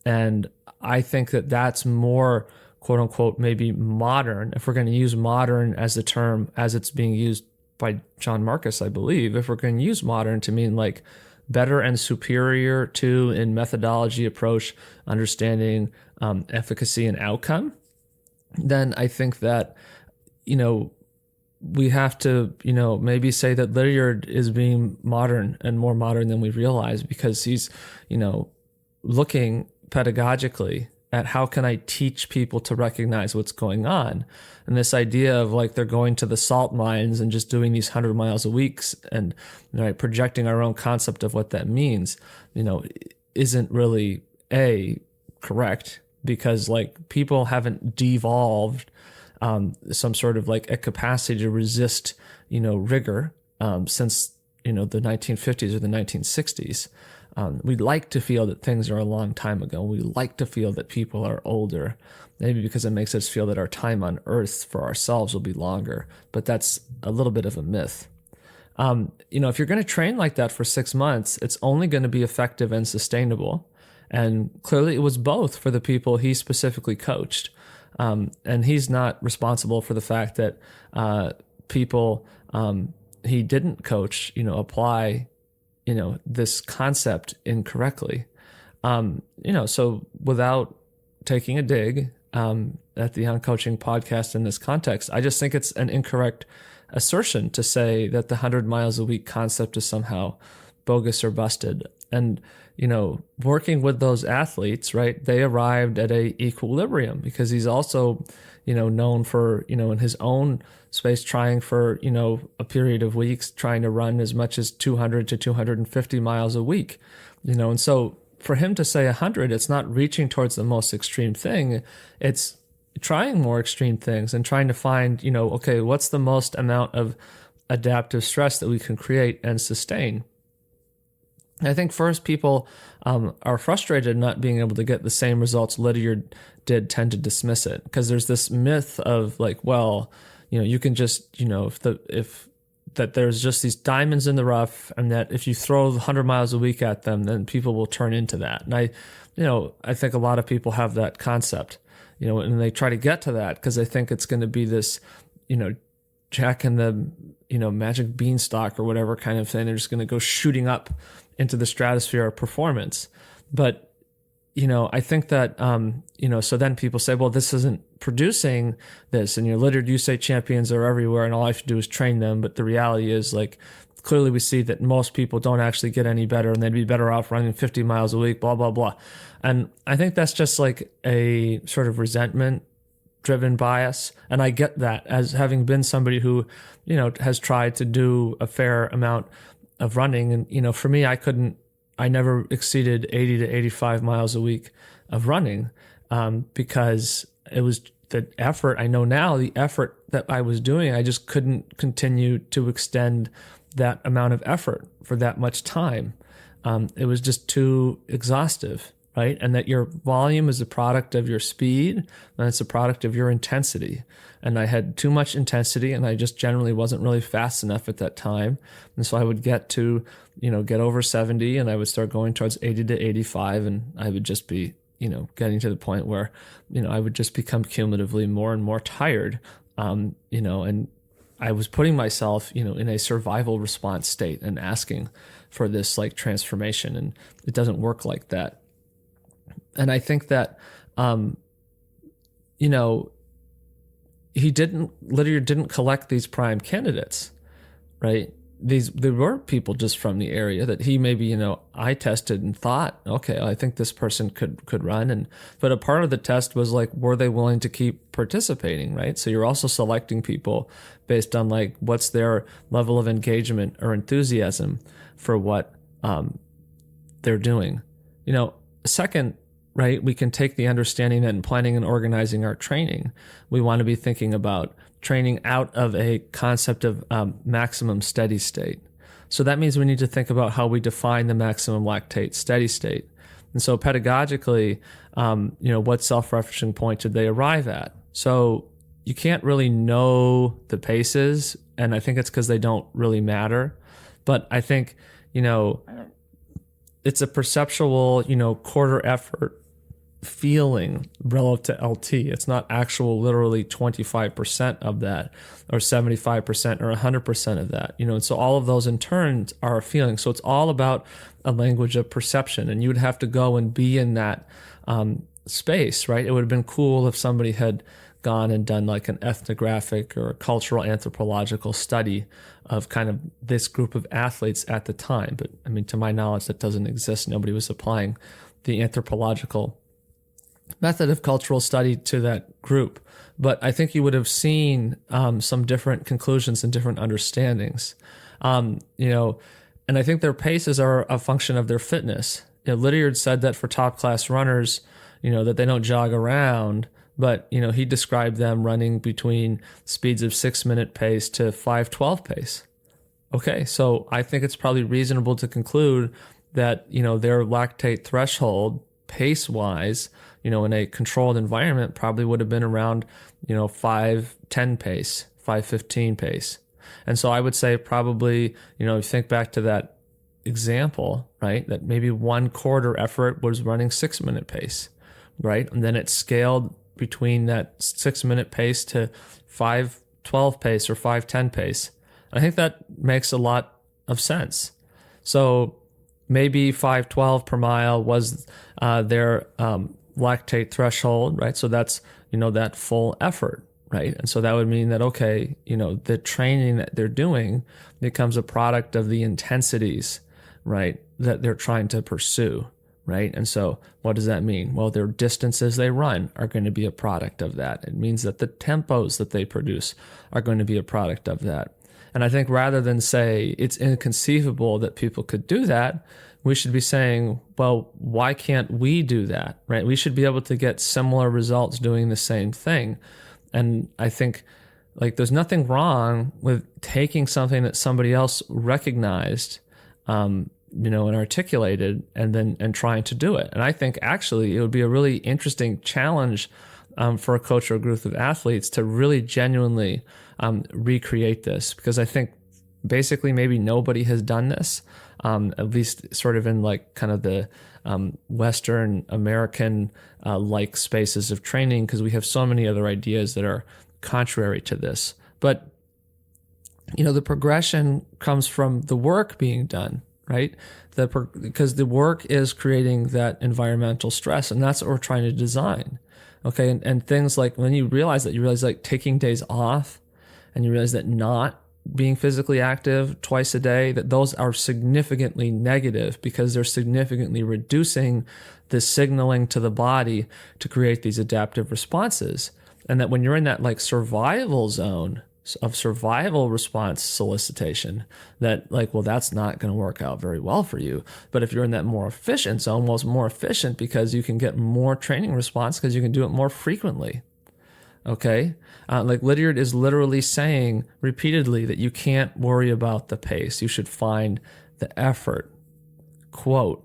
And I think that that's more, quote unquote, maybe modern, if we're going to use modern as the term as it's being used by John Marcus, I believe, if we're going to use modern to mean like better and superior to in methodology, approach, understanding, efficacy and outcome, then I think that, we have to, maybe say that Lydiard is being modern and more modern than we realize because he's, looking pedagogically at how can I teach people to recognize what's going on. And this idea of like they're going to the salt mines and just doing these 100 miles a week and projecting our own concept of what that means, isn't really correct because like people haven't devolved some sort of like a capacity to resist, rigor since, the 1950s or the 1960s. We'd like to feel that things are a long time ago. We like to feel that people are older, maybe because it makes us feel that our time on earth for ourselves will be longer. But that's a little bit of a myth. If you're going to train like that for 6 months, it's only going to be effective and sustainable. And clearly it was both for the people he specifically coached. And he's not responsible for the fact that people he didn't coach, apply, this concept incorrectly. So without taking a dig at the On Coaching podcast in this context, I just think it's an incorrect assertion to say that the 100 miles a week concept is somehow bogus or busted. And, working with those athletes, right, they arrived at a equilibrium because he's also, known for, in his own space, trying for, a period of weeks, trying to run as much as 200 to 250 miles a week, and so for him to say 100, it's not reaching towards the most extreme thing. It's trying more extreme things and trying to find, okay, what's the most amount of adaptive stress that we can create and sustain? I think first people are frustrated not being able to get the same results Lydiard did, tend to dismiss it because there's this myth of like, well, you can just, if that there's just these diamonds in the rough and that if you throw 100 miles a week at them, then people will turn into that. And I think a lot of people have that concept, and they try to get to that because they think it's going to be this, Jack and the, magic beanstalk or whatever kind of thing. They're just going to go shooting up into the stratosphere of performance. But, I think that, so then people say, well, this isn't producing this. And Lydiard USA champions are everywhere and all I have to do is train them. But the reality is like, clearly we see that most people don't actually get any better and they'd be better off running 50 miles a week, blah, blah, blah. And I think that's just like a sort of resentment driven bias. And I get that as having been somebody who, has tried to do a fair amount of running. And, for me, I never exceeded 80 to 85 miles a week of running because it was the effort. I know now the effort that I was doing, I just couldn't continue to extend that amount of effort for that much time. It was just too exhaustive, right? And that your volume is a product of your speed and it's a product of your intensity. And I had too much intensity and I just generally wasn't really fast enough at that time. And so I would get to, get over 70 and I would start going towards 80 to 85 and I would just be, getting to the point where, I would just become cumulatively more and more tired, and I was putting myself, in a survival response state and asking for this like transformation, and it doesn't work like that. And I think that, Lydiard didn't collect these prime candidates, right? There were people just from the area that he maybe, eye tested and thought, okay, I think this person could run. But a part of the test was like, were they willing to keep participating, right? So you're also selecting people based on like, what's their level of engagement or enthusiasm for what they're doing. Second, right, we can take the understanding that in planning and organizing our training, we want to be thinking about training out of a concept of maximum steady state. So that means we need to think about how we define the maximum lactate steady state. And so pedagogically, what self-referencing point did they arrive at? So you can't really know the paces, and I think it's because they don't really matter. But I think, it's a perceptual, quarter effort feeling relative to LT. It's not actual literally 25% of that or 75% or 100% of that, and so all of those in turn are a feeling. So it's all about a language of perception, and you would have to go and be in that space, right? It would have been cool if somebody had gone and done like an ethnographic or a cultural anthropological study of kind of this group of athletes at the time. But I mean, to my knowledge, that doesn't exist. Nobody was applying the anthropological method of cultural study to that group. But I think you would have seen some different conclusions and different understandings. And I think their paces are a function of their fitness. Lydiard said that for top class runners, that they don't jog around, but, he described them running between speeds of 6-minute pace to 5:12 pace. Okay, so I think it's probably reasonable to conclude that, their lactate threshold pace-wise, in a controlled environment probably would have been around, 5:10 pace, 5:15 pace. And so I would say probably, think back to that example, right, that maybe 1/4 effort was running 6-minute pace, right? And then it scaled between that 6-minute pace to 5:12 pace or 5:10 pace. I think that makes a lot of sense. So maybe 5:12 per mile was their lactate threshold, right? So that's, that full effort, right? And so that would mean that, okay, the training that they're doing becomes a product of the intensities, right, that they're trying to pursue, right? And so what does that mean? Well, their distances they run are going to be a product of that. It means that the tempos that they produce are going to be a product of that. And I think rather than say it's inconceivable that people could do that, we should be saying, well, why can't we do that, right? We should be able to get similar results doing the same thing. And I think there's nothing wrong with taking something that somebody else recognized, and articulated and trying to do it. And I think actually it would be a really interesting challenge for a coach or a group of athletes to really genuinely recreate this, because I think basically maybe nobody has done this, at least sort of in kind of the Western American like spaces of training, because we have so many other ideas that are contrary to this. But the progression comes from the work being done, right? Because the work is creating that environmental stress, and that's what we're trying to design. Okay, and things like when you realize taking days off, and you realize that not being physically active twice a day, that those are significantly negative because they're significantly reducing the signaling to the body to create these adaptive responses. And that when you're in that survival zone of survival response solicitation, that that's not going to work out very well for you. But if you're in that more efficient zone, well, it's more efficient because you can get more training response because you can do it more frequently. Okay? Lydiard is literally saying repeatedly that you can't worry about the pace. You should find the effort. Quote,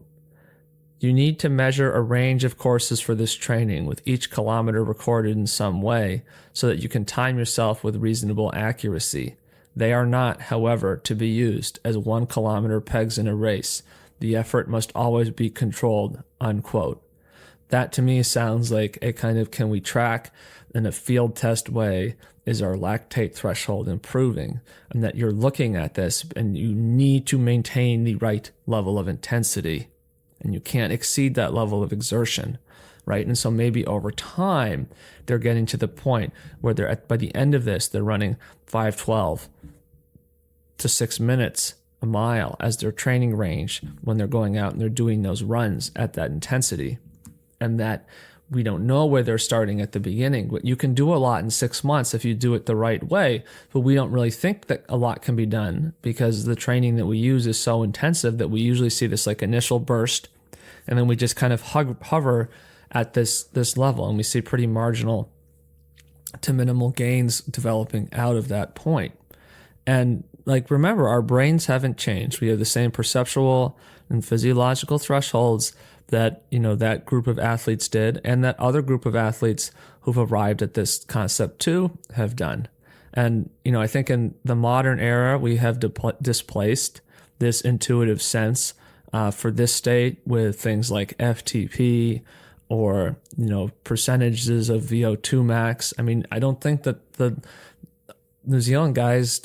"You need to measure a range of courses for this training, with each kilometer recorded in some way, so that you can time yourself with reasonable accuracy. They are not, however, to be used as 1 kilometer pegs in a race. The effort must always be controlled," unquote. That to me sounds like a kind of, can we track in a field test way, is our lactate threshold improving? And that you're looking at this and you need to maintain the right level of intensity. And you can't exceed that level of exertion, right? And so maybe over time, they're getting to the point where by the end of this, they're running 5:12 to 6 minutes a mile as their training range when they're going out and they're doing those runs at that intensity. And that we don't know where they're starting at the beginning, but you can do a lot in 6 months if you do it the right way. But we don't really think that a lot can be done because the training that we use is so intensive that we usually see this initial burst, and then we just kind of hover at this level, and we see pretty marginal to minimal gains developing out of that point. And remember, our brains haven't changed. We have the same perceptual and physiological thresholds that that group of athletes did, and that other group of athletes who've arrived at this concept too have done. And I think in the modern era we have displaced this intuitive sense for this state with things like FTP or percentages of VO2 max. I mean, I don't think that the New Zealand guys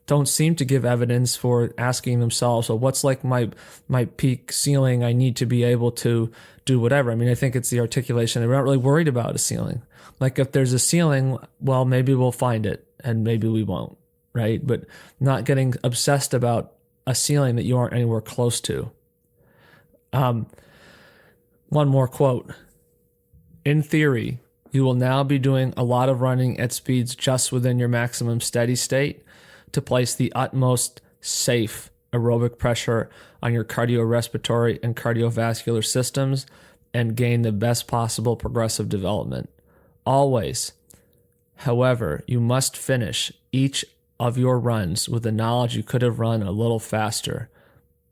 don't seem to give evidence for asking themselves, well, what's my peak ceiling? I need to be able to do whatever. I mean, I think it's the articulation. They're not really worried about a ceiling. If there's a ceiling, well, maybe we'll find it and maybe we won't, right? But not getting obsessed about a ceiling that you aren't anywhere close to. One more quote. "In theory, you will now be doing a lot of running at speeds just within your maximum steady state to place the utmost safe aerobic pressure on your cardiorespiratory and cardiovascular systems and gain the best possible progressive development. Always, however, you must finish each of your runs with the knowledge you could have run a little faster,"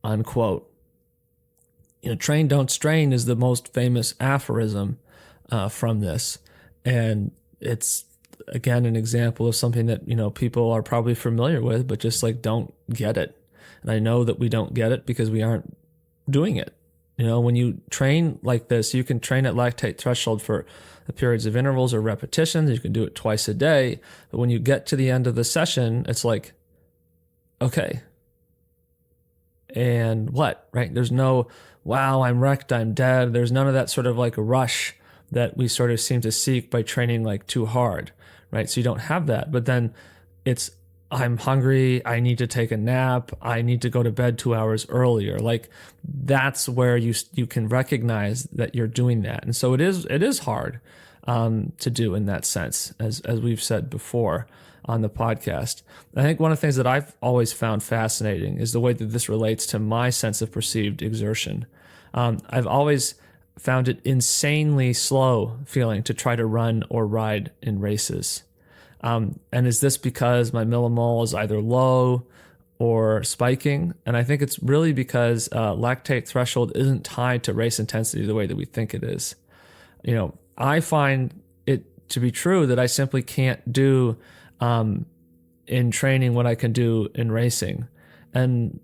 unquote. Train, don't strain is the most famous aphorism from this. And it's, again, an example of something that, people are probably familiar with, but just don't get it. And I know that we don't get it because we aren't doing it, When you train like this, you can train at lactate threshold for the periods of intervals or repetitions. You can do it twice a day. But when you get to the end of the session, it's like, okay, and what, right? There's no, wow, I'm wrecked, I'm dead. There's none of that sort of like a rush that we sort of seem to seek by training like too hard, right? So you don't have that. But then it's, I'm hungry, I need to take a nap, I need to go to bed 2 hours earlier. Like that's where you can recognize that you're doing that. And so it is hard to do in that sense, as we've said before on the podcast. I think one of the things that I've always found fascinating is the way that this relates to my sense of perceived exertion. I've always found it insanely slow feeling to try to run or ride in races. And is this because my millimole is either low or spiking? And I think it's really because lactate threshold isn't tied to race intensity the way that we think it is. I find it to be true that I simply can't do in training what I can do in racing. And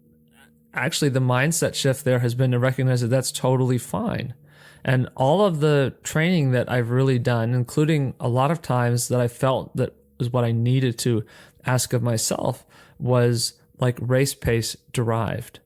actually the mindset shift there has been to recognize that that's totally fine. And all of the training that I've really done, including a lot of times that I felt that was what I needed to ask of myself, was like race pace derived,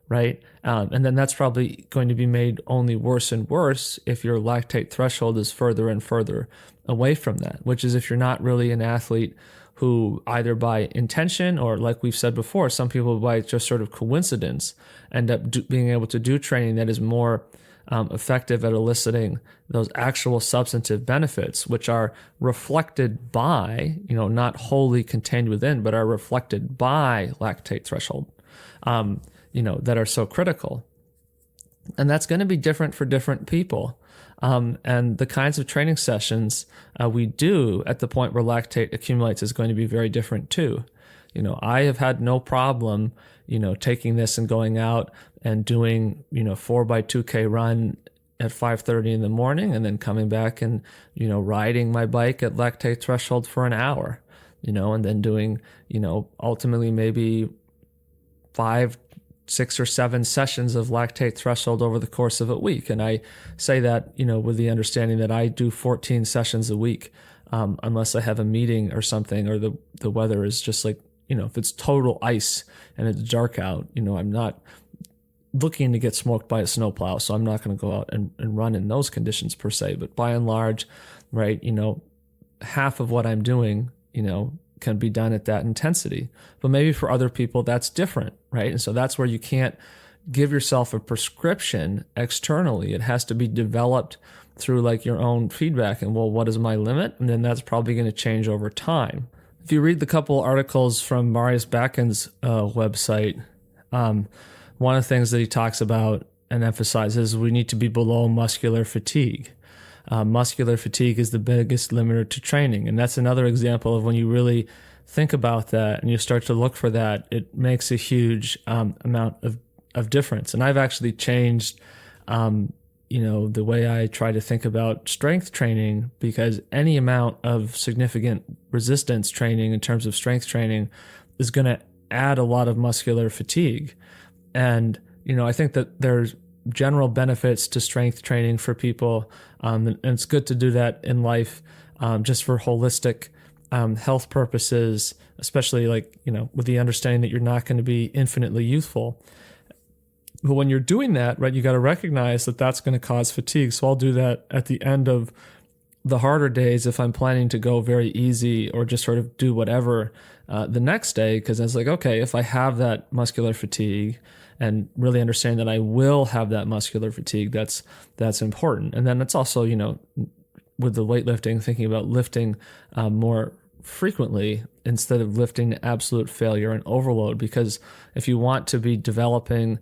right? And then that's probably going to be made only worse and worse if your lactate threshold is further and further away from that, which is if you're not really an athlete who either by intention or, like we've said before, some people by just sort of coincidence end up being able to do training that is more effective at eliciting those actual substantive benefits, which are reflected by, not wholly contained within, but are reflected by lactate threshold, that are so critical. And that's going to be different for different people. And the kinds of training sessions we do at the point where lactate accumulates is going to be very different too. I have had no problem, taking this and going out and doing, 4x2K run at 5:30 in the morning and then coming back and, riding my bike at lactate threshold for an hour, and then doing, ultimately maybe 5, 6 or 7 sessions of lactate threshold over the course of a week. And I say that, with the understanding that I do 14 sessions a week, unless I have a meeting or something, or the weather is just like, if it's total ice and it's dark out, I'm not looking to get smoked by a snowplow. So I'm not going to go out and run in those conditions per se. But by and large, right, half of what I'm doing, can be done at that intensity. But maybe for other people, that's different, right? And so that's where you can't give yourself a prescription externally. It has to be developed through like your own feedback. And well, what is my limit? And then that's probably going to change over time. If you read the couple articles from Marius Bacon's website, one of the things that he talks about and emphasizes is we need to be below muscular fatigue. Muscular fatigue is the biggest limiter to training. And that's another example of when you really think about that and you start to look for that, it makes a huge amount of difference. And I've actually changed, the way I try to think about strength training, because any amount of significant resistance training in terms of strength training is going to add a lot of muscular fatigue. And, I think that there's general benefits to strength training for people. And it's good to do that in life, just for holistic health purposes, especially with the understanding that you're not going to be infinitely youthful. But when you're doing that, right, you got to recognize that that's going to cause fatigue. So I'll do that at the end of the harder days if I'm planning to go very easy or just sort of do whatever the next day, because it's like, okay, if I have that muscular fatigue and really understand that I will have that muscular fatigue, that's important. And then it's also, with the weightlifting, thinking about lifting more frequently instead of lifting to absolute failure and overload, because if you want to be developing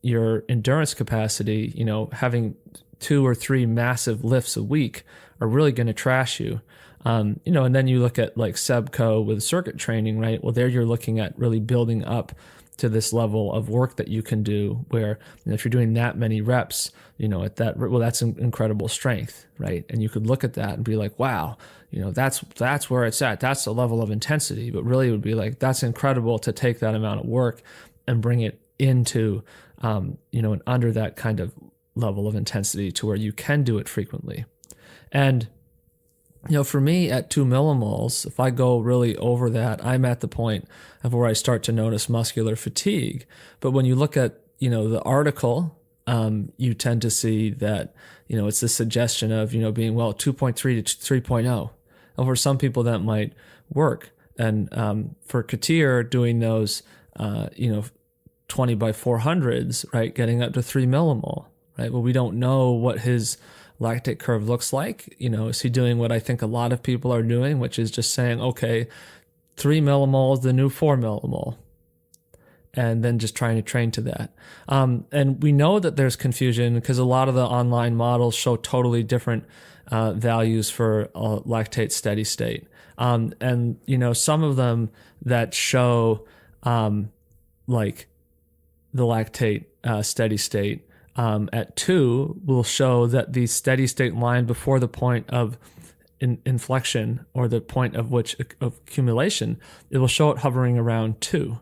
your endurance capacity, having 2 or 3 massive lifts a week are really going to trash you. And then you look at like Sebco with circuit training, right? Well, there you're looking at really building up to this level of work that you can do where, if you're doing that many reps, at that, well, that's an incredible strength, right? And you could look at that and be like, wow, that's where it's at. That's the level of intensity. But really it would be like, that's incredible to take that amount of work and bring it into, and under that kind of level of intensity to where you can do it frequently. And, for me at 2 millimoles, if I go really over that, I'm at the point of where I start to notice muscular fatigue. But when you look at, the article, you tend to see that, it's the suggestion of, being, 2.3 to 3.0. And for some people that might work. And for Katir, doing those, 20 by 400s, right, getting up to 3 millimole, right? Well, we don't know what his lactate curve looks like. Is he doing what I think a lot of people are doing, which is just saying, okay, 3 millimole is the new 4 millimole, and then just trying to train to that. And we know that there's confusion because a lot of the online models show totally different values for lactate steady state. And, some of them that show like the lactate steady state at 2 will show that the steady state line before the point of inflection, or the point of accumulation, it will show it hovering around 2,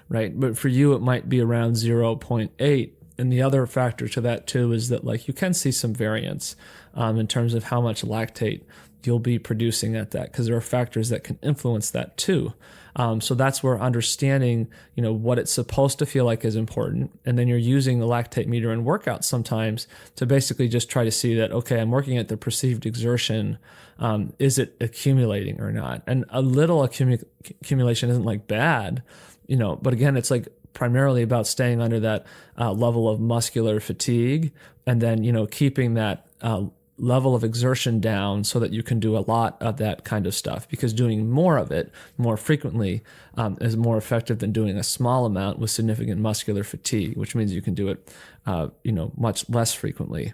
right? But for you, it might be around 0.8. And the other factor to that too is that you can see some variance in terms of how much lactate you'll be producing at that, because there are factors that can influence that too. So that's where understanding, what it's supposed to feel like is important. And then you're using the lactate meter in workouts sometimes to basically just try to see that, okay, I'm working at the perceived exertion. Is it accumulating or not? And a little accumulation isn't bad, but again, it's primarily about staying under that level of muscular fatigue, and then, keeping that level of exertion down so that you can do a lot of that kind of stuff, because doing more of it more frequently is more effective than doing a small amount with significant muscular fatigue, which means you can do it much less frequently.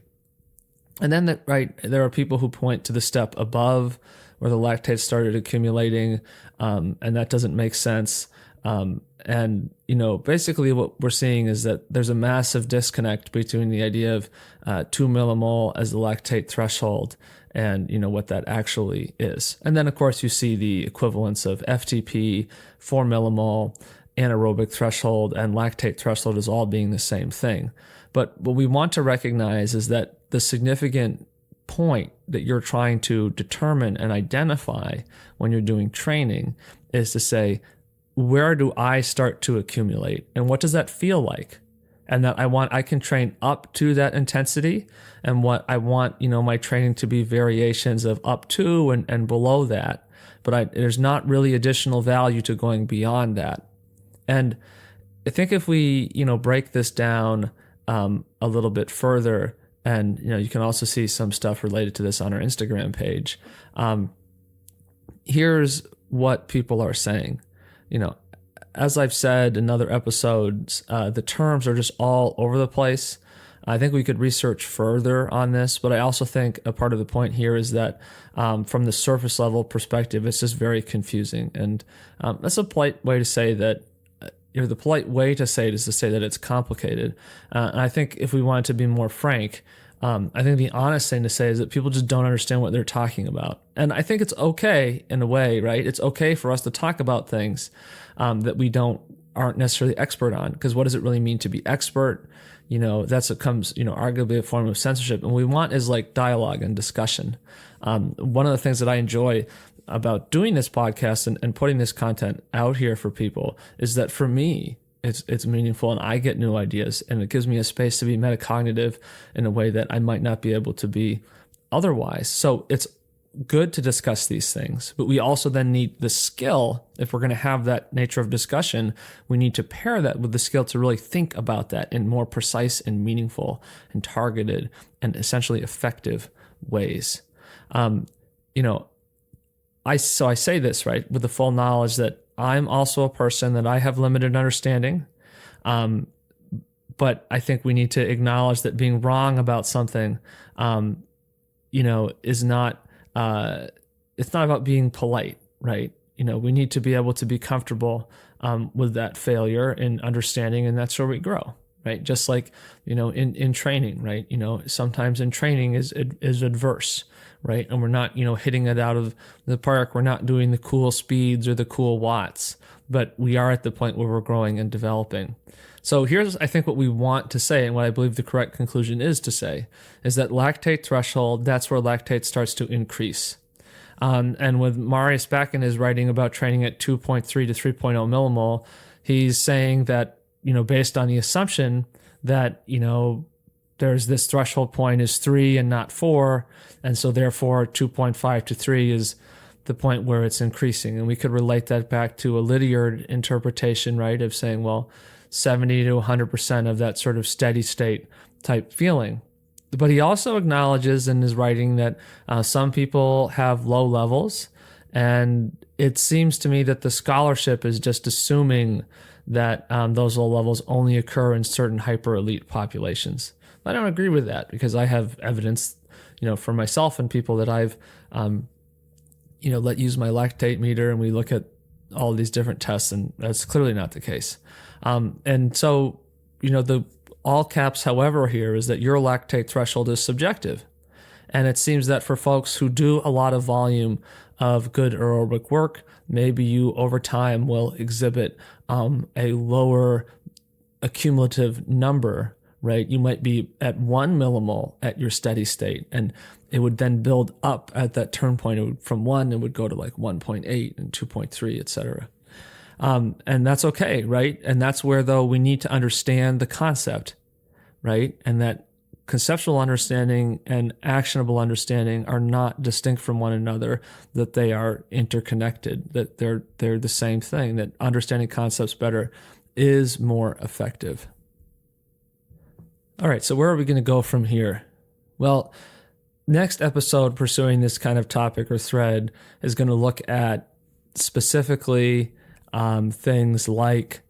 And then there are people who point to the step above where the lactate started accumulating, and that doesn't make sense. And, basically what we're seeing is that there's a massive disconnect between the idea of 2 millimole as the lactate threshold and, what that actually is. And then, of course, you see the equivalence of FTP, 4 millimole, anaerobic threshold, and lactate threshold as all being the same thing. But what we want to recognize is that the significant point that you're trying to determine and identify when you're doing training is to say, where do I start to accumulate, and what does that feel like? And that I can train up to that intensity, and what I want, my training to be variations of up to and below that. But there's not really additional value to going beyond that. And I think if we, break this down a little bit further, and, you can also see some stuff related to this on our Instagram page. Here's what people are saying. As I've said in other episodes, the terms are just all over the place. I think we could research further on this, but I also think a part of the point here is that from the surface level perspective, it's just very confusing. And that's a polite way to say that, the polite way to say it is to say that it's complicated. And I think if we wanted to be more frank, I think the honest thing to say is that people just don't understand what they're talking about. And I think it's okay in a way, right? It's okay for us to talk about things that we aren't necessarily expert on, because what does it really mean to be expert? That's what comes, arguably a form of censorship. And what we want is dialogue and discussion. One of the things that I enjoy about doing this podcast and putting this content out here for people is that for me, it's meaningful, and I get new ideas, and it gives me a space to be metacognitive in a way that I might not be able to be otherwise. So it's good to discuss these things, but we also then need the skill. If we're going to have that nature of discussion, we need to pair that with the skill to really think about that in more precise and meaningful and targeted and essentially effective ways. I say this, right, with the full knowledge that I'm also a person, that I have limited understanding. But I think we need to acknowledge that being wrong about something, is not, it's not about being polite, right? We need to be able to be comfortable with that failure and understanding, and that's where we grow, right? Just like, in training, right? Sometimes in training is adverse, right? And we're not, hitting it out of the park. We're not doing the cool speeds or the cool watts, but we are at the point where we're growing and developing. So here's, I think, what we want to say, and what I believe the correct conclusion is to say, is that lactate threshold, that's where lactate starts to increase. And with Marius back in his writing about training at 2.3 to 3.0 millimole, he's saying that, based on the assumption that, there's this threshold point is 3 and not 4, and so therefore 2.5 to 3 is the point where it's increasing. And we could relate that back to a Lydiard interpretation, right, of saying, well, 70 to 100% of that sort of steady state type feeling. But he also acknowledges in his writing that some people have low levels, and it seems to me that the scholarship is just assuming that those low levels only occur in certain hyper elite populations. I don't agree with that, because I have evidence, for myself and people that I've, let use my lactate meter, and we look at all these different tests, and that's clearly not the case. And so, the all caps, however, here is that your lactate threshold is subjective. And it seems that for folks who do a lot of volume of good aerobic work, maybe you over time will exhibit a lower accumulative number, right? You might be at 1 millimole at your steady state, and it would then build up at that turn point. From 1, it would go to like 1.8 and 2.3, et cetera. And that's okay, right? And that's where, though, we need to understand the concept, right? And that conceptual understanding and actionable understanding are not distinct from one another, that they are interconnected, that they're the same thing, that understanding concepts better is more effective. All right, so where are we going to go from here? Well, next episode, pursuing this kind of topic or thread, is going to look at specifically things like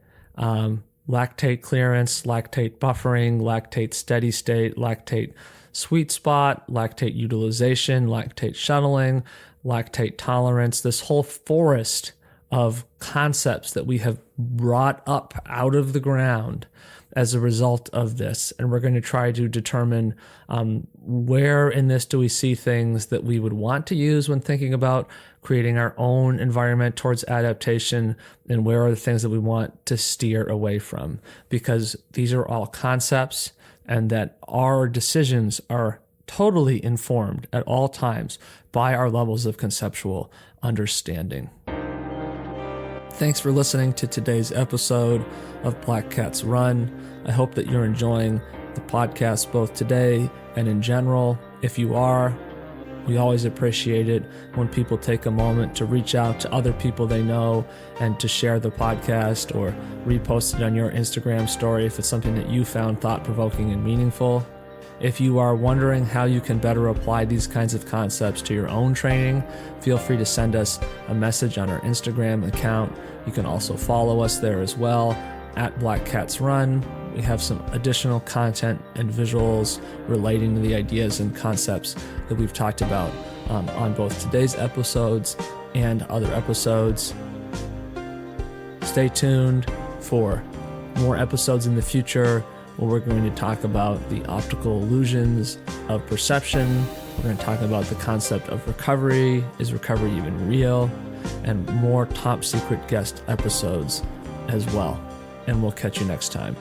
lactate clearance, lactate buffering, lactate steady state, lactate sweet spot, lactate utilization, lactate shuttling, lactate tolerance, this whole forest of concepts that we have brought up out of the ground as a result of this. And we're going to try to determine where in this do we see things that we would want to use when thinking about creating our own environment towards adaptation, and where are the things that we want to steer away from, because these are all concepts, and that our decisions are totally informed at all times by our levels of conceptual understanding. Thanks for listening to today's episode of Black Cats Run. I hope that you're enjoying the podcast both today and in general. If you are, we always appreciate it when people take a moment to reach out to other people they know and to share the podcast or repost it on your Instagram story if it's something that you found thought-provoking and meaningful. If you are wondering how you can better apply these kinds of concepts to your own training, feel free to send us a message on our Instagram account. You can also follow us there as well, at Black Cats Run. We have some additional content and visuals relating to the ideas and concepts that we've talked about on both today's episodes and other episodes. Stay tuned for more episodes in the future where we're going to talk about the optical illusions of perception. We're going to talk about the concept of recovery. Is recovery even real? And more top secret guest episodes as well. And we'll catch you next time.